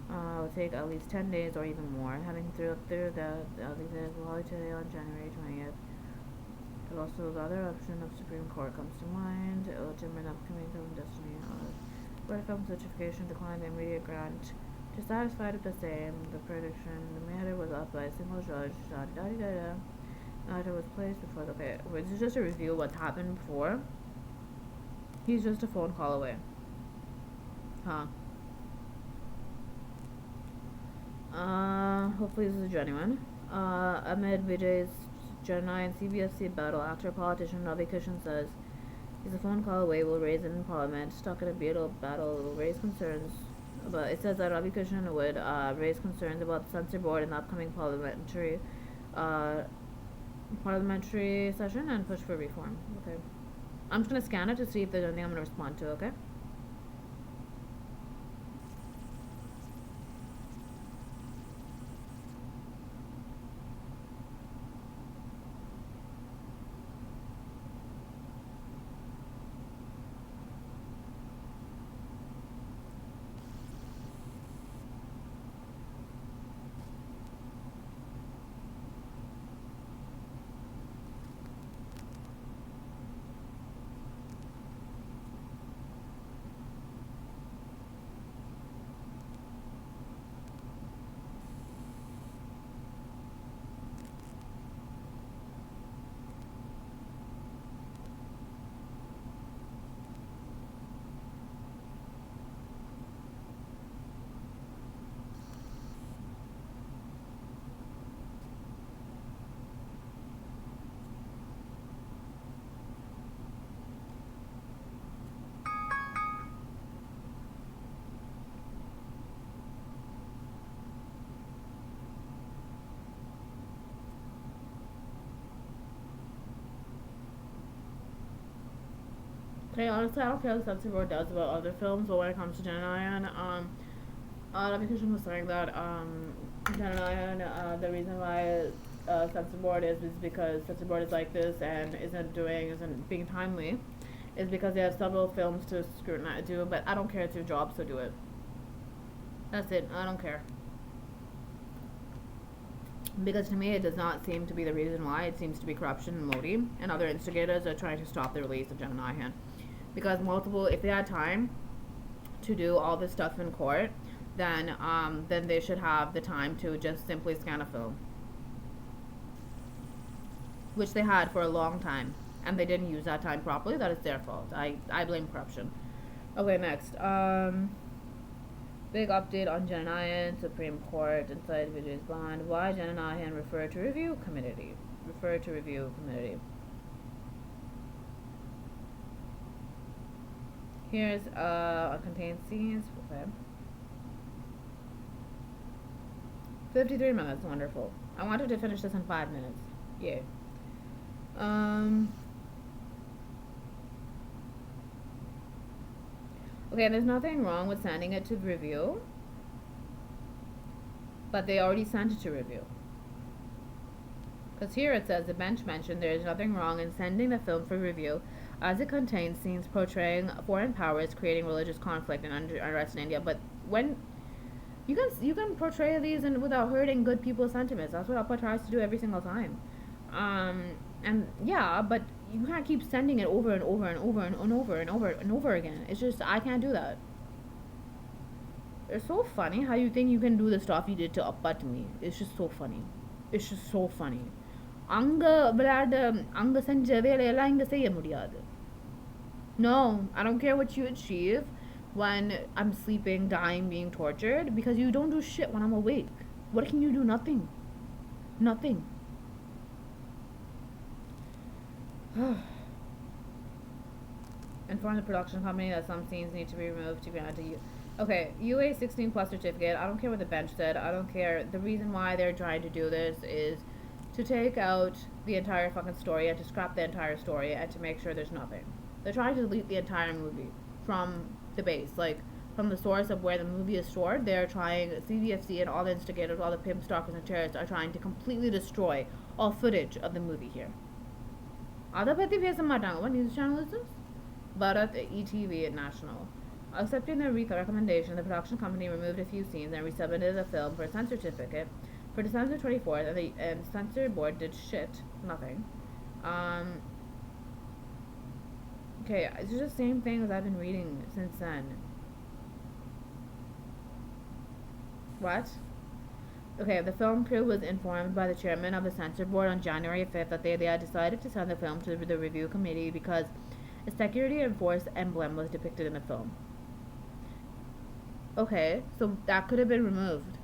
It will take at least 10 days or even more. Having through the Wally today on January 20th. But also the other option of Supreme Court comes to mind. It will determine upcoming film destiny. Where film certification declined the immediate grant. Dissatisfied with the same, the prediction, the matter was up by a single judge. Matter was placed before the okay. This is just a review of what's happened before. He's just a phone call away. Huh. Hopefully this is genuine. Amid Vijay's Chennai and CBFC battle, actor politician Ravi Kishan says he's a phone call away, will raise it in parliament. Stuck in a battle, will raise concerns. But it says that Ravi Kishan would raise concerns about the censor board in the upcoming parliamentary session and push for reform. Okay. I'm just going to scan it to see if there's anything I'm going to respond to, okay? Okay, honestly, I don't care what the censor board does about other films, but when it comes to Jananayan, Ravi Kishan was saying that Jananayan, the reason why censor board is because censor board is like this and isn't being timely, is because they have several films to scrutinize, but I don't care, it's your job, so do it. That's it, I don't care. Because to me, it does not seem to be the reason why. It seems to be corruption and Modi and other instigators are trying to stop the release of Jananayan. Because if they had time to do all this stuff in court, then they should have the time to just simply scan a film, which they had for a long time, and they didn't use that time properly. That is their fault. I blame corruption. Okay, next. Big update on Jananayan, Supreme Court inside Vijay's bond. Why Jananayan refer to review committee? Here's contained scenes. Okay. 53 minutes, wonderful. I wanted to finish this in 5 minutes. Yay. Okay, there's nothing wrong with sending it to review, but they already sent it to review. Because here it says, the bench mentioned there is nothing wrong in sending the film for review as it contains scenes portraying foreign powers creating religious conflict and unrest in India. But when you can portray these without hurting good people's sentiments. That's what Appa tries to do every single time. And yeah, but you can't keep sending it over and over and over and over and over and over again. It's just, I can't do that. It's so funny how you think you can do the stuff you did to Appa to me. It's just so funny. It's just so funny. அங்க செஞ்ச வேலையெல்லாம் இங்க செய்ய முடியாது. No, I don't care what you achieve when I'm sleeping, dying, being tortured, because you don't do shit when I'm awake. What can you do? Nothing. Nothing. Inform the production company that some scenes need to be removed to grant a okay, UA 16 plus certificate. I don't care what the bench said. I don't care. The reason why they're trying to do this is to take out the entire fucking story and to scrap the entire story and to make sure there's nothing. They're trying to delete the entire movie from the base, like from the source of where the movie is stored. They're trying, CVFC and all the instigators, all the pimps, stalkers, and terrorists are trying to completely destroy or footage of the movie here. Adapati Pesamatanga, what news channel is this? Bharat ETV National. Accepting the recommendation, the production company removed a few scenes and resubmitted the film for a censor certificate for December 24th, and the censor board did shit. Nothing. Okay, it's just the same thing as I've been reading since then. What? Okay, the film crew was informed by the chairman of the censor board on January 5th that they had decided to send the film to the review committee because a security force emblem was depicted in the film. Okay, so that could have been removed.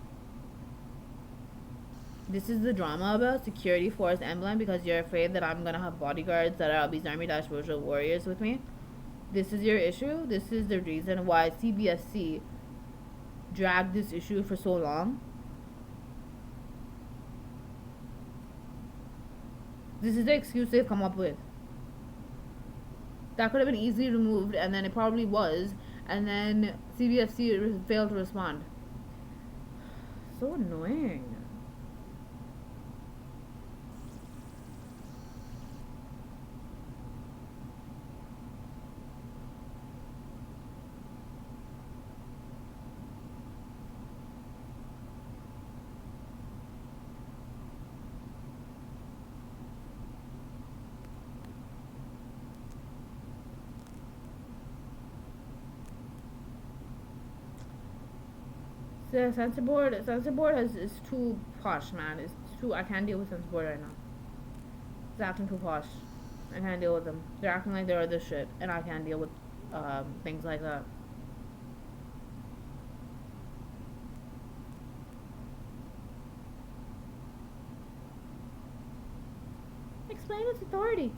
This is the drama about security force emblem because you're afraid that I'm gonna have bodyguards that are these army-virtual warriors with me. This is your issue. This is the reason why CBFC dragged this issue for so long. This is the excuse they've come up with. That could have been easily removed, and then it probably was, and then CBFC failed to respond. So annoying. The censor board is too posh, man. It's too. I can't deal with censor board right now. It's acting too posh. I can't deal with them. They're acting like they're this shit, and I can't deal with things like that. Explain its authority.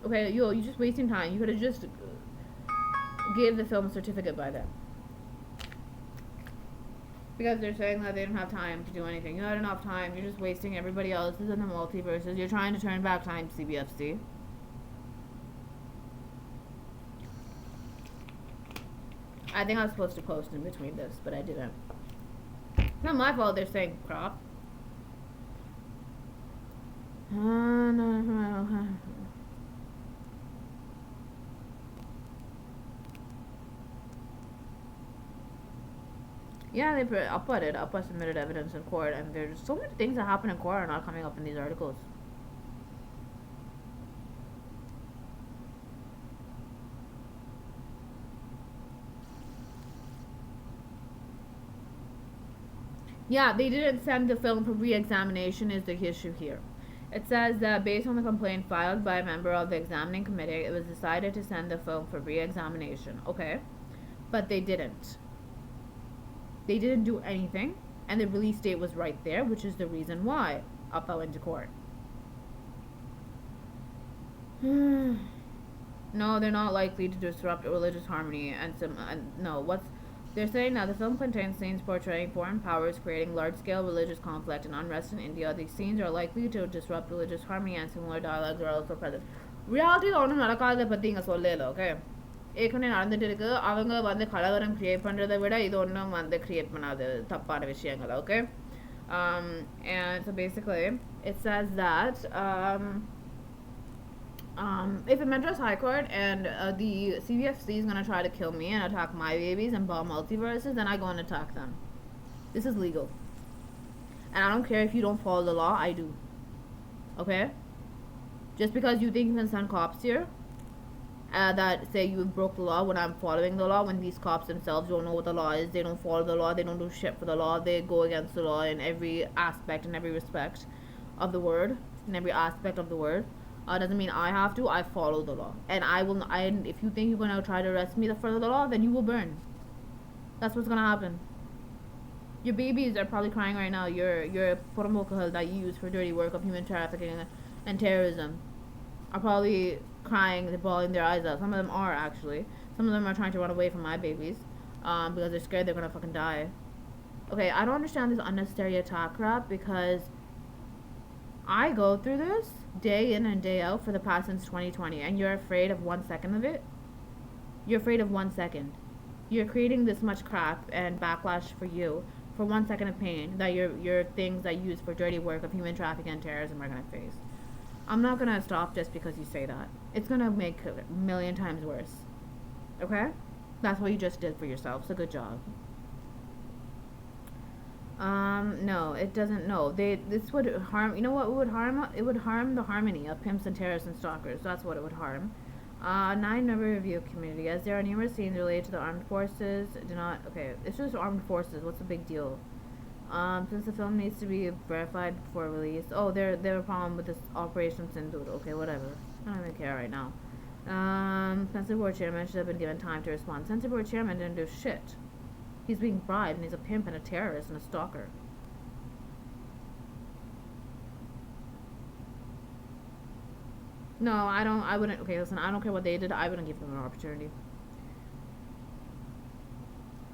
Okay, you're just wasting time. You could have just gave the film a certificate by then. Because they're saying that they don't have time to do anything. You had enough time. You're just wasting everybody else's in the multiverses. You're trying to turn back time, CBFC. I think I was supposed to post in between this, but I didn't. It's not my fault they're saying crap. Yeah, they put Appa submitted evidence in court, and there's so many things that happen in court are not coming up in these articles. Yeah, they didn't send the film for re-examination is the issue here. It says that based on the complaint filed by a member of the examining committee, it was decided to send the film for re-examination. Okay, but they didn't. They didn't do anything, and the release date was right there, which is the reason why Appa went to court. No, they're not likely to disrupt religious harmony they're saying that the film contains scenes portraying foreign powers creating large-scale religious conflict and unrest in India. These scenes are likely to disrupt religious harmony, and similar dialogues are also present. Reality ஒன்றும் நடக்காத பத்தி இங்க சொல்லல, okay? ஏற்கனவே நடந்துட்டு இருக்கு. அவங்க வந்து கலவரம் கிரியேட் பண்றதை விட இது ஒன்றும் வந்து கிரியேட் பண்ணாது தப்பான விஷயங்கள், okay? And so basically it says that if the Madras High Court and the CBFC is going to try to kill me and attack my babies and bomb multiverses, then I go and attack them. This is legal. And I don't care if you don't follow the law, I do. Okay? Just because you think you can send cops here that say you broke the law when I'm following the law, when these cops themselves don't know what the law is, they don't follow the law, they don't do shit for the law, they go against the law in every aspect and every respect of the word, in every aspect of the word. Doesn't mean I have to. I follow the law, and if you think you're gonna try to arrest me for the law, then you will burn. That's what's gonna happen. Your babies are probably crying right now. Your poromokahal that you use for dirty work of human trafficking and terrorism are probably crying, they're bawling their eyes out. Some of them are actually. Some of them are trying to run away from my babies, because they're scared they're gonna fucking die. Okay, I don't understand this unnecessary attack crap because I go through this day in and day out for the past since 2020, and you're afraid of 1 second of it. You're afraid of 1 second. You're creating this much crap and backlash for you for 1 second of pain that your things that you use for dirty work of human trafficking and terrorism are gonna face. I'm not gonna stop just because you say that. It's gonna make it a million times worse. Okay? That's what you just did for yourself. So good job. No, it doesn't. No, this would harm. You know what would harm? It would harm the harmony of pimps and terrorists and stalkers. That's what it would harm. 9 number review community. As there are numerous scenes related to the armed forces, do not. Okay, it's just armed forces. What's the big deal? Since the film needs to be verified before release. Oh, they have a problem with this Operation Sindoor. Okay, whatever. I don't even care right now. Censor board chairman should have been given time to respond. Censor board chairman didn't do shit. He's being bribed, and he's a pimp and a terrorist and a stalker. No, I wouldn't. Okay, listen, I don't care what they did. I wouldn't give them an opportunity.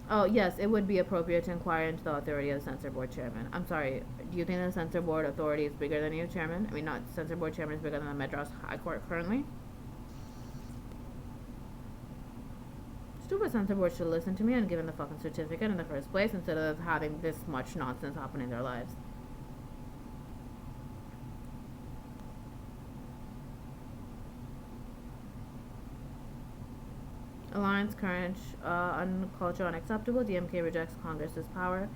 Oh, yes, it would be appropriate to inquire into the authority of the censor board chairman. I'm sorry, do you think the censor board authority is bigger than you, chairman? I mean, not censor board chairman is bigger than the Madras High Court currently? Stupid censor board should listen to me and give them the fucking certificate in the first place instead of having this much nonsense happen in their lives. Alliance current on culture unacceptable. DMK rejects Congress's power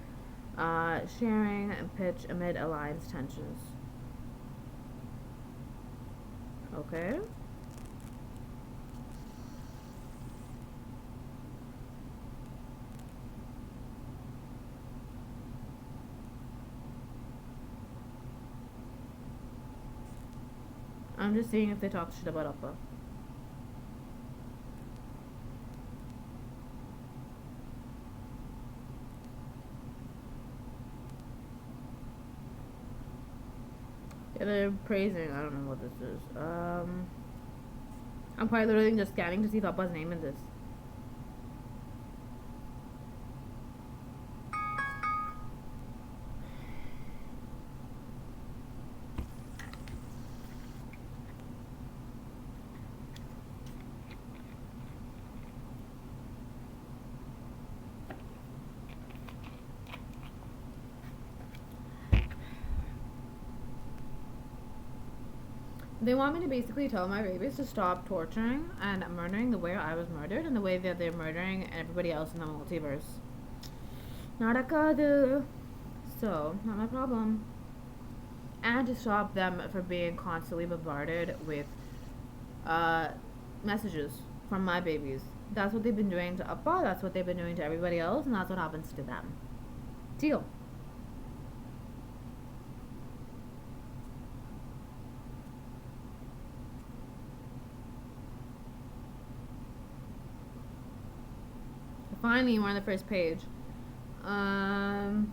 sharing and pitch amid alliance tensions. Okay. I'm just seeing if they talk shit about Appa. Yeah, they're praising. I don't know what this is. I'm quite literally just scanning to see if Appa's name in this. They want me to basically tell my babies to stop torturing and murdering the way I was murdered and the way that they're murdering everybody else in the multiverse. Narakadu. So, not my problem. And to stop them from being constantly bombarded with messages from my babies. That's what they've been doing to Appa, that's what they've been doing to everybody else, and that's what happens to them. Deal. Finally, we're on the first page. The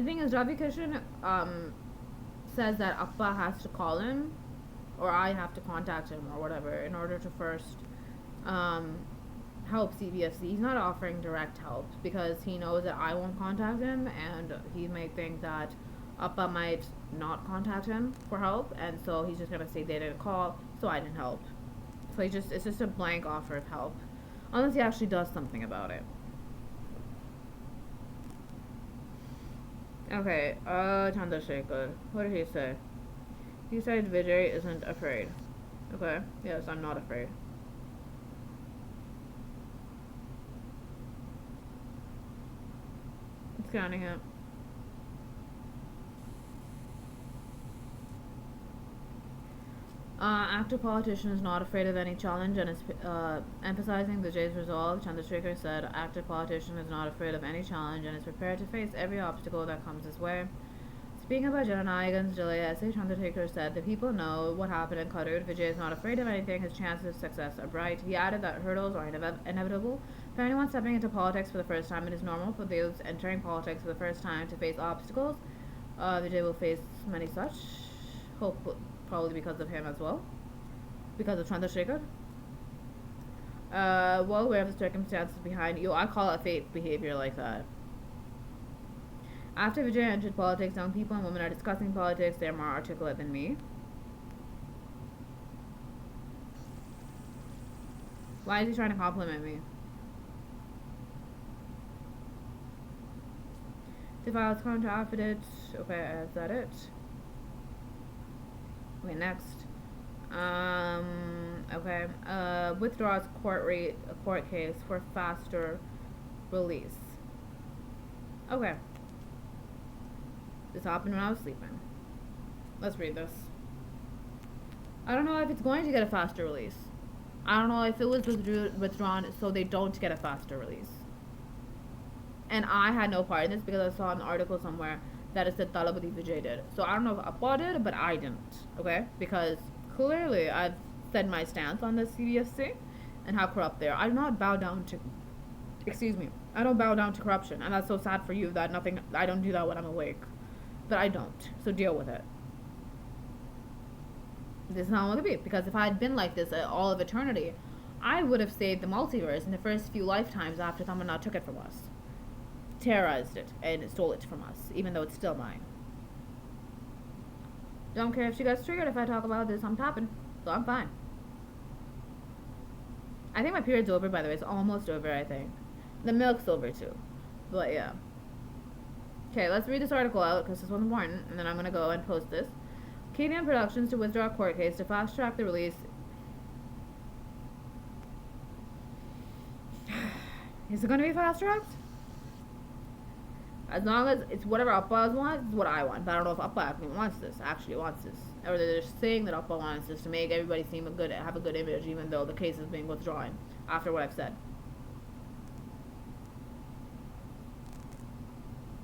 thing is, Ravi Kishan says that Appa has to call him, or I have to contact him, or whatever, in order to first help CBFC. He's not offering direct help because he knows that I won't contact him, and he may think that Appa might not contact him for help, and so he's just gonna say they didn't call, so I didn't help. So it's just a blank offer of help, unless he actually does something about it. Okay, Chandrasekhar. What did he say? He said Vijay isn't afraid. Okay, yes, I'm not afraid. It's scanning it. Active politician is not afraid of any challenge and is emphasizing Vijay's resolve. Chandrasekhar said, active politician is not afraid of any challenge and is prepared to face every obstacle that comes his way. Speaking about Jananayagan's delay essay, Chandrasekhar said, the people know what happened in Karur. Vijay is not afraid of anything. His chances of success are bright. He added that hurdles are inevitable. For anyone stepping into politics for the first time, it is normal for those entering politics for the first time to face obstacles. Vijay will face many such. Hope probably because of him as well. Because of Chandrasekhar. Well aware of the circumstances behind you. I call it fake behavior like that. After Vijay entered politics, young people and women are discussing politics. They are more articulate than me. Why is he trying to compliment me? The files counterfeited. Okay, is that it? Okay, next. Okay. Withdraws court case for faster release. Okay. This happened when I was sleeping. Let's read this. I don't know if it's going to get a faster release. I don't know if it was withdrawn so they don't get a faster release. And I had no part in this because I saw an article somewhere that it said Talabadi Vijay did. So I don't know if Appa did, but I didn't. Okay? Because clearly I've said my stance on this CBSC and how corrupt they are. I do not bow down to, I don't bow down to corruption. And that's so sad for you that I don't do that when I'm awake. But I don't. So deal with it. This is how I want to be. Because if I had been like this all of eternity, I would have saved the multiverse in the first few lifetimes after someone took it from us. Terrorized it and stole it from us, even though it's still mine. Don't care if she gets triggered if I talk about this. I'm tapping, so I'm fine. I think my period's over, by the way. It's almost over, I think. The milk's over, too. But, yeah. Okay, let's read this article out, because this one's important, and then I'm going to go and post this. KDM Productions to withdraw court case to fast-track the release. Is it going to be fast-tracked? As long as it's whatever Appa wants, it's what I want. But I don't know if Appa actually wants this. Or they're just saying that Appa wants this to make everybody have a good image, even though the case is being withdrawn after what I've said.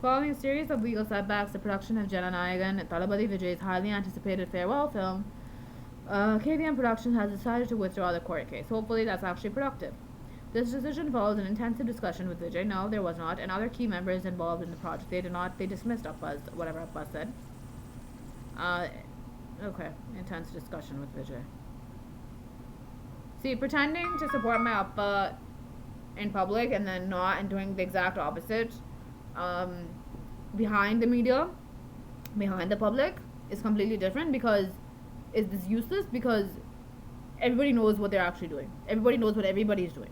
Following a series of legal setbacks, the production of Jananayagan and Talabadi Vijay's highly anticipated farewell film, KDM Productions has decided to withdraw the court case. Hopefully that's actually productive. This decision follows an intensive discussion with Vijay. No, there was not, and other key members involved in the project. They dismissed whatever Appa said. Okay, intense discussion with Vijay. See, pretending to support my Appa in public and then not, and doing the exact opposite, behind the media, behind the public, is completely different because it's useless because everybody knows what they're actually doing. Everybody knows what everybody's doing.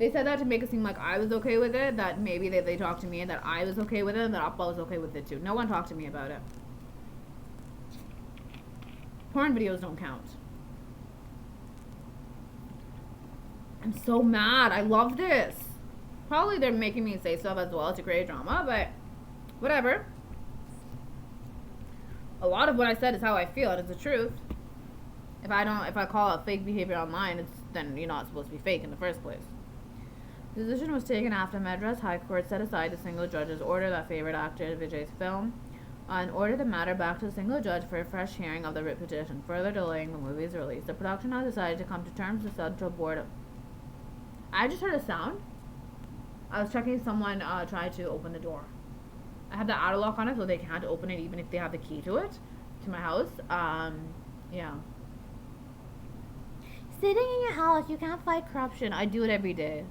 They said that to make it seem like I was okay with it, that maybe they talked to me and that I was okay with it and that Appa was okay with it too. No one talked to me about it. Porn videos don't count. I'm so mad. I love this. Probably they're making me say stuff as well to create drama, but whatever. A lot of what I said is how I feel, and it's the truth. If I call out fake behavior online, then you're not supposed to be fake in the first place. The decision was taken after Madras High Court set aside the single judge's order that favored actor in Vijay's film and ordered the matter back to the single judge for a fresh hearing of the writ petition, further delaying the movie's release. The production has decided to come to terms with the Central Board. I just heard a sound. I was checking someone try to open the door. I have the auto lock on it so they can't open it even if they have the key to it, to my house. Yeah. Sitting in your house, you can't fight corruption. I do it every day.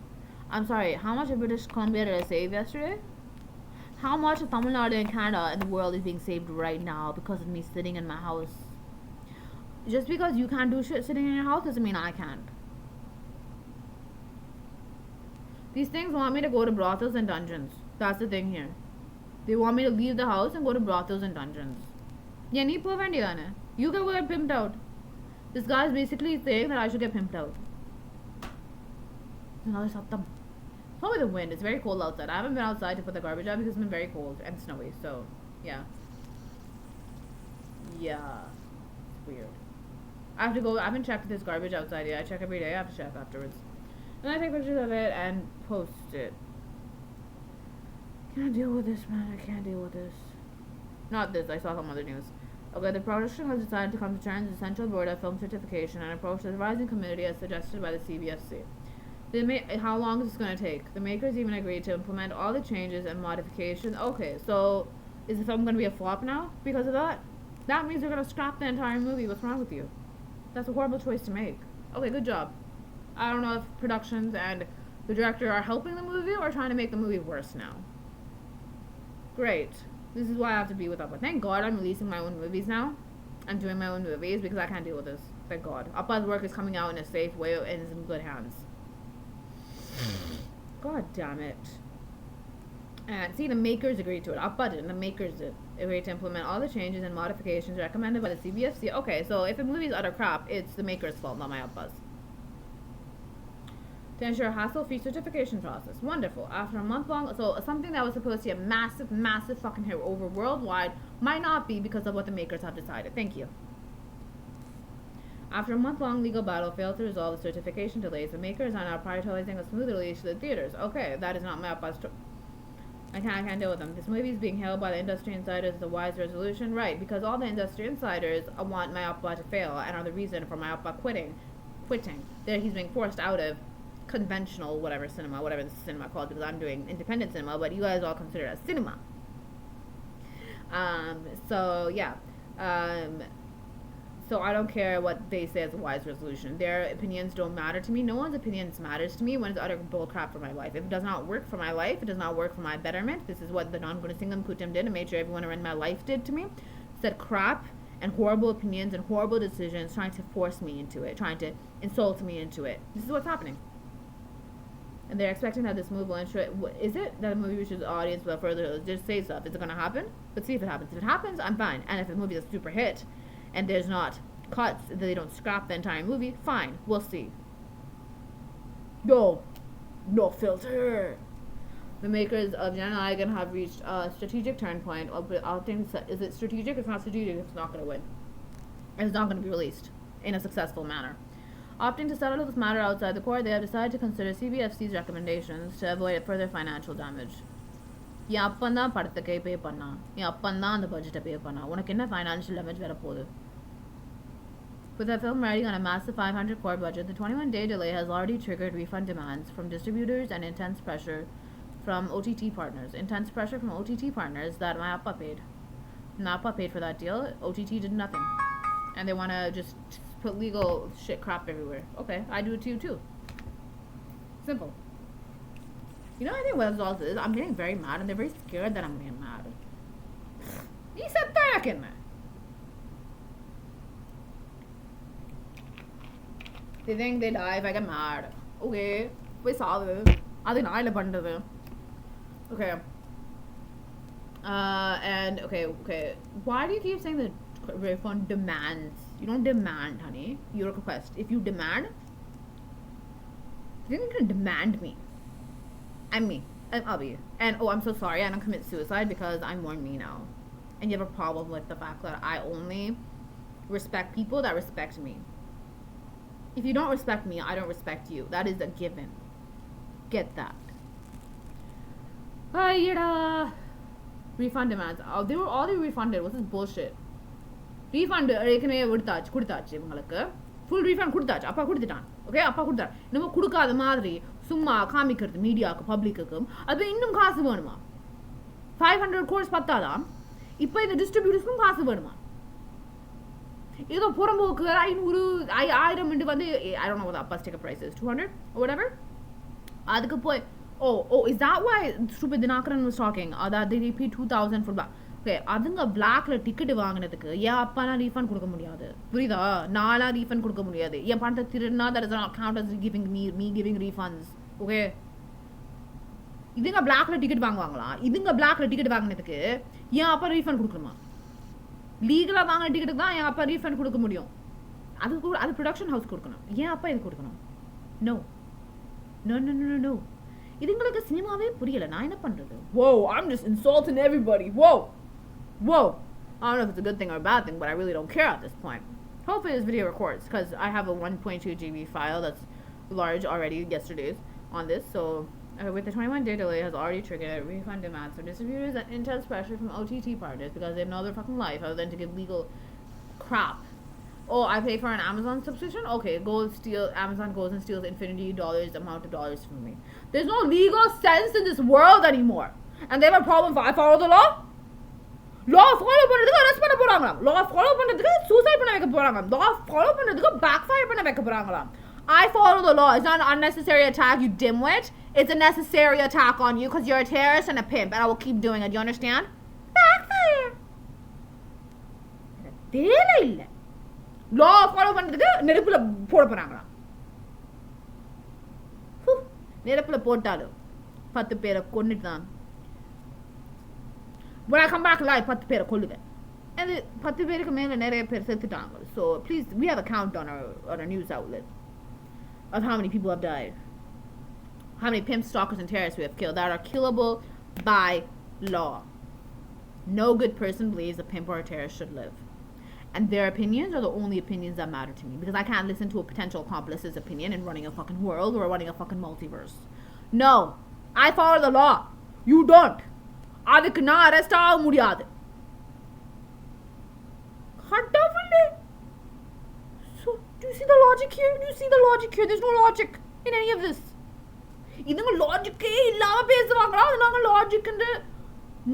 I'm sorry, how much of British Columbia did I save yesterday? How much of Tamil Nadu and Canada and the world is being saved right now because of me sitting in my house? Just because you can't do shit sitting in your house doesn't mean I can't. These things want me to go to brothels and dungeons. That's the thing here. They want me to leave the house and go to brothels and dungeons. You can go get pimped out. This guy is basically saying that I should get pimped out. Another sattam. Probably the wind. It's very cold outside. I haven't been outside to put the garbage out because it's been very cold and snowy. So, yeah. Yeah. It's weird. I have to go. I haven't checked this garbage outside yet. I check every day. I have to check afterwards. Then I take pictures of it and post it. Can't deal with this, man. I can't deal with this. Not this. I saw some other news. Okay, the production has decided to come to terms with the Central Board of Film Certification and approach the revising committee as suggested by the CBSC. How long is this going to take? The makers even agreed to implement all the changes and modifications. Okay, so is the film going to be a flop now because of that? That means they're going to scrap the entire movie. What's wrong with you? That's a horrible choice to make. Okay, good job. I don't know if productions and the director are helping the movie or trying to make the movie worse now. Great. This is why I have to be with Appa. Thank God I'm releasing my own movies now. I'm doing my own movies because I can't deal with this. Thank God. Appa's work is coming out in a safe way and is in good hands. God damn it. And see, the makers agreed to it. Appa did, and the makers did. Agreed to implement all the changes and modifications recommended by the CBFC. Okay, so if a movie's utter crap, it's the maker's fault, not my Appa's. To ensure a hassle-free certification process. Wonderful. After a month-long, so something that was supposed to be a massive, massive fucking hit over worldwide might not be because of what the makers have decided. Thank you. After a month-long legal battle failed to resolve the certification delays, the makers are now prioritizing a smooth release to the theaters. Okay, that is not my Appa's I can't deal with them. This movie is being hailed by the industry insiders as a wise resolution. Right, because all the industry insiders want my Appa to fail and are the reason for my Appa quitting. There he's being forced out of conventional whatever this cinema called, because I'm doing independent cinema, but you guys all consider it as cinema. So I don't care what they say as a wise resolution. Their opinions don't matter to me. No one's opinions matters to me when it's utter bullcrap for my life. If it does not work for my life, it does not work for my betterment. This is what the non-Gunasingam Kutim did and made sure everyone around my life did to me. Said crap and horrible opinions and horrible decisions, trying to force me into it, trying to insult me into it. This is what's happening. And they're expecting that this move will ensure... Is it that a movie reaches the audience but further just say stuff? Is it going to happen? Let's see if it happens. If it happens, I'm fine. And if the movie is a super hit and there's not cuts, that they don't scrap the entire movie, fine. We'll see. No filter. The makers of Janalagan have reached a strategic turn point. Is it strategic? It's not strategic. It's not going to win. It's not going to be released in a successful manner. Opting to settle this matter outside the court, they have decided to consider CBFC's recommendations to avoid further financial damage. என் அப்பன் தான் படத்துக்கே பே பண்ணான், என் அப்பன் தான் அந்த பட்ஜெட்டை பே பண்ணான், உனக்கு என்ன financial damage வர போகுது? With the film riding on a massive 500 crore budget, the 21-day delay has already triggered refund demands from distributors and intense pressure from OTT partners. Intense pressure from OTT partners that my Appa paid. My Appa paid for that deal. OTT did nothing. And they want to just put legal shit crap everywhere. Okay, I do it to you too. Simple. You know, I think what else is, I'm getting very mad and they're very scared that I'm getting mad. You said that in there. They think they die if I get mad. Okay, we saw this. I think I live under this. Okay. And okay. Why do you keep saying the refund demands? You don't demand, honey. You request. If you demand, you think you're gonna demand me? I'm me. I'll be. And I'm so sorry. I don't commit suicide because I'm more me now. And you have a problem with the fact that I only respect people that respect me. If you don't respect me, I don't respect you. That is a given. Get that. Refund demands. Oh, they were already refunded. What's this bullshit? Refund. Full refund கொடுத்தாச்சு. அப்பா கொடுத்துட்டான். Okay, அப்பா கொடுத்தாரு. நம்ம கொடுக்காத மாதிரி சும்மா காமிக்கிறது மீடியாவுக்கு பப்ளிக்குக்கும் அது இன்னும் காசு வேணுமா? 500 crores பத்தாதான். இப்போ இந்த டிஸ்ட்ரிபியூட்டர்ஸ்க்கும் காசு வேணுமா? ஏதோ புறம்போக்கு 500 1000 வந்து I don't know what the Appa's ticket price is, 200 or whatever. அதுக்கு போய் is that why stupid Dinakaran was talking that they paid 2000 for black? Okay, அதுங்க blackல டிக்கெட் வாங்குனதுக்கு ஏன் அப்பானா ரீஃபண்ட் கொடுக்க முடியாது? புரியுதா? நானா ரீஃபண்ட் கொடுக்க முடியாது. என் பணத்தை திருடினா that does not count as giving me giving refunds. Okay, இதுங்க blackல டிக்கெட் வாங்குவாங்களா? இதுங்க blackல டிக்கெட் வாங்குனதுக்கு ஏன் அப்பா ரீஃபண்ட் கொடுக்கணுமா? லீகலா வாங்குன டிக்கெட்டுக்கு தான் என் அப்பா ரீஃபண்ட் கொடுக்க முடியும். அது ப்ரொடக்ஷன் ஹவுஸ் கொடுக்கணும். ஏன் அப்பா இது கொடுக்கணும்? No. இதுங்களுக்கு சினிமாவே புரியல. நான் என்ன பண்றது? Whoa, I'm just insulting everybody. Whoa. I don't know if it's a good thing or a bad thing, but I really don't care at this point. Hopefully this video records because I have a 1.2 GB file that's large already yesterday's on this. So with the 21-day delay has already triggered refund demands from distributors and intense pressure from OTT partners because they have no other fucking life other than to give legal crap. Oh, I pay for an Amazon subscription? Okay, Amazon goes and steals infinity amount of dollars from me. There's no legal sense in this world anymore. And they have a problem if I follow the law? Law follow பண்றதுக்கு arrest பண்ண போறாங்களாம். Law follow பண்றதுக்கு suicide பண்ண வைக்க போறாங்களாம். Law follow பண்றதுக்கு backfire பண்ண வைக்க போறாங்களாம். I follow the law. It's not an unnecessary attack, you dimwit. It's a necessary attack on you because you're a terrorist and a pimp and I will keep doing it. Do you understand? Backfire. வேலை இல்லை. லா follow பண்ணுறதுக்கு நெருப்பில் போட போகிறாங்களா? நெருப்பில் போட்டாலும் 10 பேரை கொண்டுட்டு தான் when I come back live 10 பேரை கொல்லுவேன். அது 10 பேருக்கு மேலே நிறைய பேர் செத்துட்டாங்க. So please, we have a count on our news outlet of how many people have died, how many pimps, stalkers, and terrorists we have killed that are killable by law. No good person believes a pimp or a terrorist should live, and their opinions are the only opinions that matter to me, because I can't listen to a potential accomplice's opinion in running a fucking world or running a fucking multiverse. No, I follow the law. You don't. அதுக்கு நான் arrest ஆக முடியாது. So, do you see the logic here? Do you see the logic here? There's no logic in any of this. இதுங்க லாஜிக்கே இல்லாம பேசுவாங்களா? அது நாங்கள் logic என்று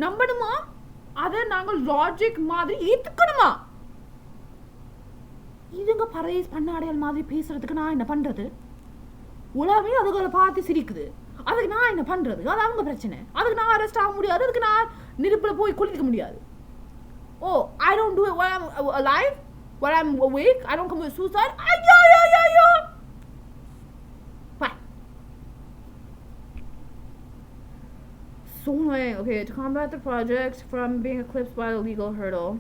நம்பணுமா? அதை நாங்கள் லாஜிக் மாதிரி ஏத்துக்கணுமா? இதுங்க பரேஸ் பண்ணாடையால் மாதிரி பேசுறதுக்கு நான் என்ன பண்றது? உலகமே அதுகளை பார்த்து சிரிக்குது. அதுக்கு நான் என்ன பண்றது? அது அவங்க பிரச்சனை. அதுக்கு நான் அரெஸ்ட் ஆக முடியாது. அதுக்கு நான் நெருப்பில் போய் குளிக்க முடியாது. Oh, I don't do it when I'm alive, when I'm awake. I don't commit suicide. Fine. So annoying. Okay, to combat the project from being eclipsed by the legal hurdle,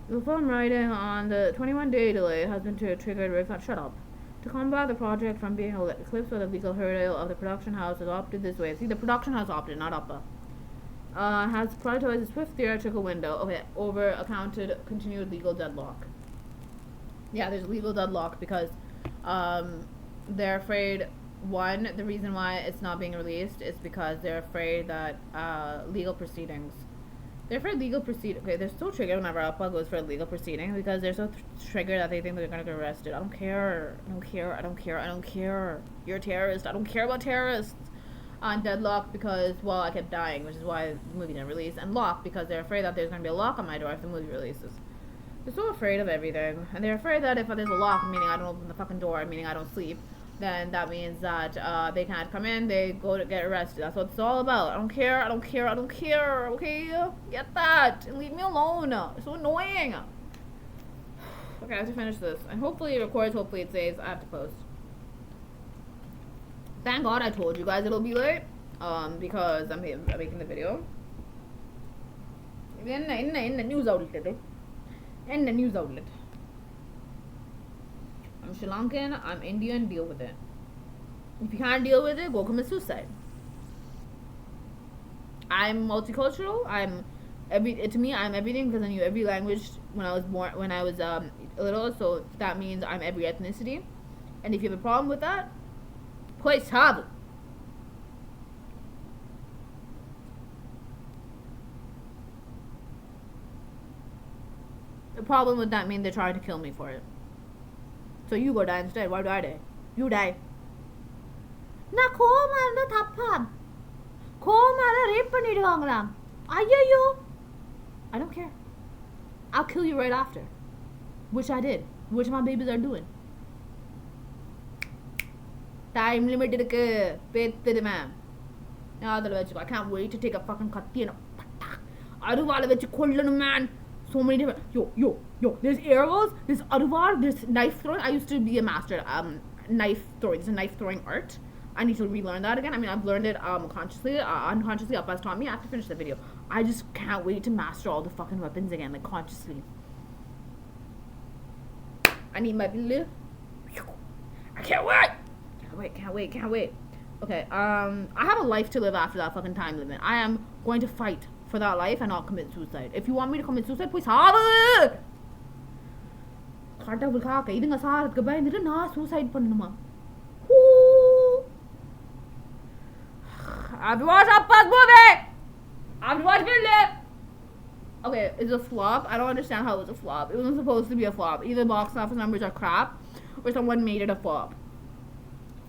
the film writing on the 21-day delay has been triggered. Shut up. To combat the project from being eclipsed by the legal hurdle of the production house has opted this way. See, the production house opted, not Appa. Has prioritized a swift theatrical window. Okay, over-accounted continued legal deadlock. Yeah, there's legal deadlock because they're afraid, one, the reason why it's not being released is because they're afraid that legal proceedings. They're afraid legal proceedings. Okay, they're so triggered whenever Appa goes for a legal proceeding because they're so triggered that they think they're going to get arrested. I don't care. I don't care. I don't care. I don't care. You're a terrorist. I don't care about terrorists. On deadlock because, well, I kept dying, which is why the movie didn't release. And lock because they're afraid that there's going to be a lock on my door if the movie releases. They're so afraid of everything. And they're afraid that if there's a lock, meaning I don't open the fucking door, meaning I don't sleep, then that means that they can't come in, they go to get arrested. That's what it's all about. I don't care, I don't care, I don't care, okay? Get that, and leave me alone. It's so annoying. Okay, I have to finish this. And hopefully it records, hopefully it saves. I have to post. Thank God I told you guys it'll be late, because I'm making the video. In the news outlet. In the news outlet. I'm Sri Lankan, I'm Indian, deal with it. If you can't deal with it, go commit suicide. I'm multicultural. To me, I'm everything because I knew every language when I was little, so that means I'm every ethnicity. And if you have a problem with that, please have it. The problem with that means they're trying to kill me for it. So you go die instead. Why do I die? You die. நான் coma இருந்தா தப்பா? Coma இருந்தா rape பண்ணிடுவாங்களா? ஐயோ. I don't care. I'll kill you right after. Which I did. Which my babies are doing. Time limit இருக்கு. பேத்துடுமே. நான் அதில் வச்சுக்கோ. I can't wait to take a fucking கத்தி and அருவாளை வச்சு கொல்லணும், man. So many different. Yo. There's arrows. There's aruvar. There's knife throwing. I used to be a master knife throwing. It's a knife throwing art. I need to relearn that again. I mean, I've learned it consciously, unconsciously. Appa's taught me. I have to finish the video. I just can't wait to master all the fucking weapons again, like consciously. I need my blue. I can't wait. Can't wait. Okay. I have a life to live after that fucking time limit. I am going to fight for that life and not commit suicide. If you want me to commit suicide, please have it. கடவுளுக்காக இதுங்க சாரத்துக்கு பயந்துட்டு நான் suicide பண்ணணுமா? I've watched Appa's movie. I've watched it. Okay, it's a flop. I don't understand how it was a flop. It wasn't supposed to be a flop. Either box office numbers are crap or someone made it a flop.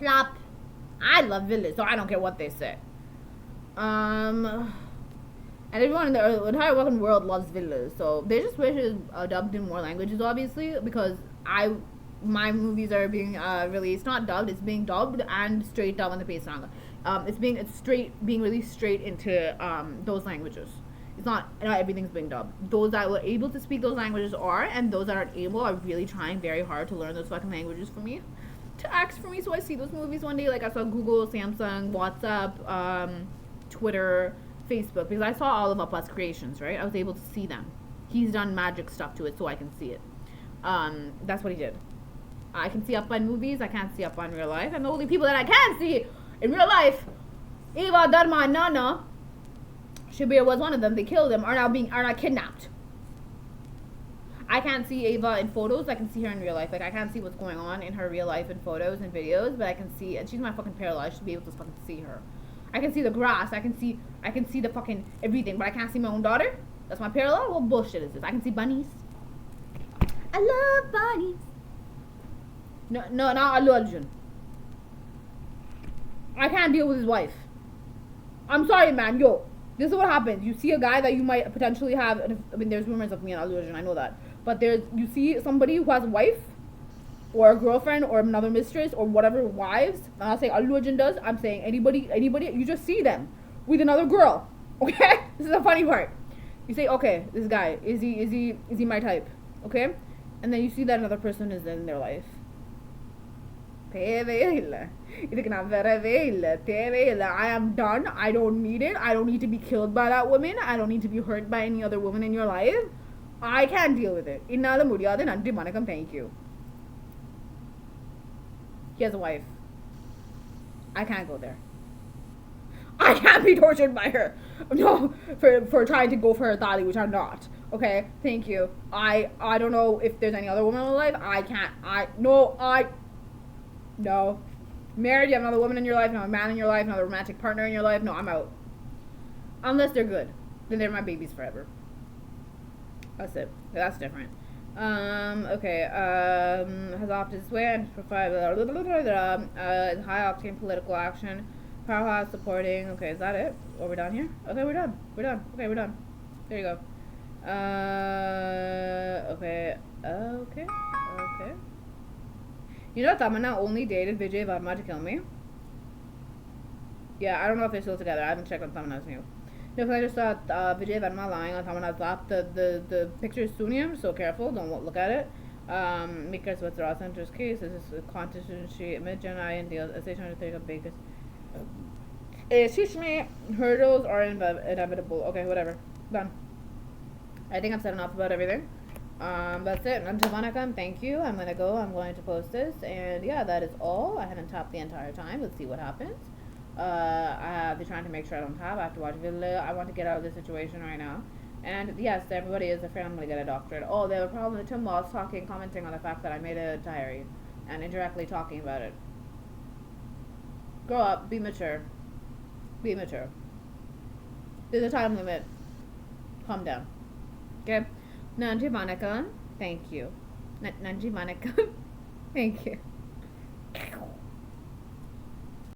Flop. I love Village, so I don't care what they say. And everyone in the entire fucking world loves Villas, so they just wish it was dubbed in more languages, obviously, because my movies are being released, not dubbed, it's being dubbed and straight dubbed on the Pesanga. It's being released straight into those languages. It's not everything's being dubbed. Those that were able to speak those languages are, and those that aren't able are really trying very hard to learn those fucking languages for me, to act for me, so I see those movies one day. Like I saw Google, Samsung, WhatsApp, Twitter, Facebook, because I saw all of Appa's creations, right? I was able to see them. He's done magic stuff to it, so I can see it. That's what he did. I can see Appa in movies. I can't see Appa in real life, and the only people that I can see in real life, Eva, Dharma, and Nana. Shabir was one of them. They killed him. Are now kidnapped. I can't see Ava in photos. I can see her in real life. Like I can't see what's going on in her real life in photos and videos, but I can see. And she's my fucking paralyzed. I should be able to fucking see her. I can see the grass. I can see the fucking everything, but I can't see my own daughter. That's my parallel. What bullshit is this? I can see bunnies. I love bunnies. No, not Allu Arjun. I can't deal with his wife. I'm sorry, man. Yo. This is what happens. You see a guy that you might potentially have. I mean, there's rumors of me and Allu Arjun, I know that. But you see somebody who has a wife, or a girlfriend, or another mistress, or whatever, wives. I'm not saying Allu Arjun does. I'm saying anybody. You just see them with another girl. Okay, this is the funny part. You say, okay, this guy is he my type? Okay, and then you see that another person is in their life. I am done. I don't need it. I don't need to be killed by that woman. I don't need to be hurt by any other woman in your life. I can't deal with it. Thank you. He has a wife. I can't go there. I can't be tortured by her. No, for trying to go for her thali, which I'm not. Okay, thank you. I don't know if there's any other woman in my life. I can't. No. Married, you have another woman in your life, another man in your life, another romantic partner in your life. No, I'm out. Unless they're good. Then they're my babies forever. That's it. That's different. Okay. Has opted this way and provide high octane political action. Powerhouse supporting. Okay, is that it? Are we done here? Okay, we're done. Okay, we're done. There you go. Okay. You know Tamana only dated Vijay Varma to kill me? Yeah, I don't know if they're still together. I haven't checked on Tamana's new. No, because I just saw Vijay Varma lying on Tamana's lap. The picture is sunniyamed, so careful. Don't look at it. Because what's the Raw Center's case? This is a contingency image and I and deals. Essay 130 of Bakers. Excuse me. Hurdles are inevitable. Okay, whatever. Done. I think I've said enough about everything. That's it. Until Vanakkam, thank you. I'm gonna go. I'm going to post this. And yeah, that is all. I haven't tapped the entire time. Let's see what happens. I'll be trying to make sure I don't tap. I have to watch video. I want to get out of this situation right now. And yes, everybody is afraid I'm gonna get a doctorate. Oh, there were probably Tim was commenting on the fact that I made a diary and indirectly talking about it. Grow up. Be mature. Be mature. There's a time limit. Calm down. Okay? Nanji Vanakkam, thank you. Nanji Vanakkam, thank you.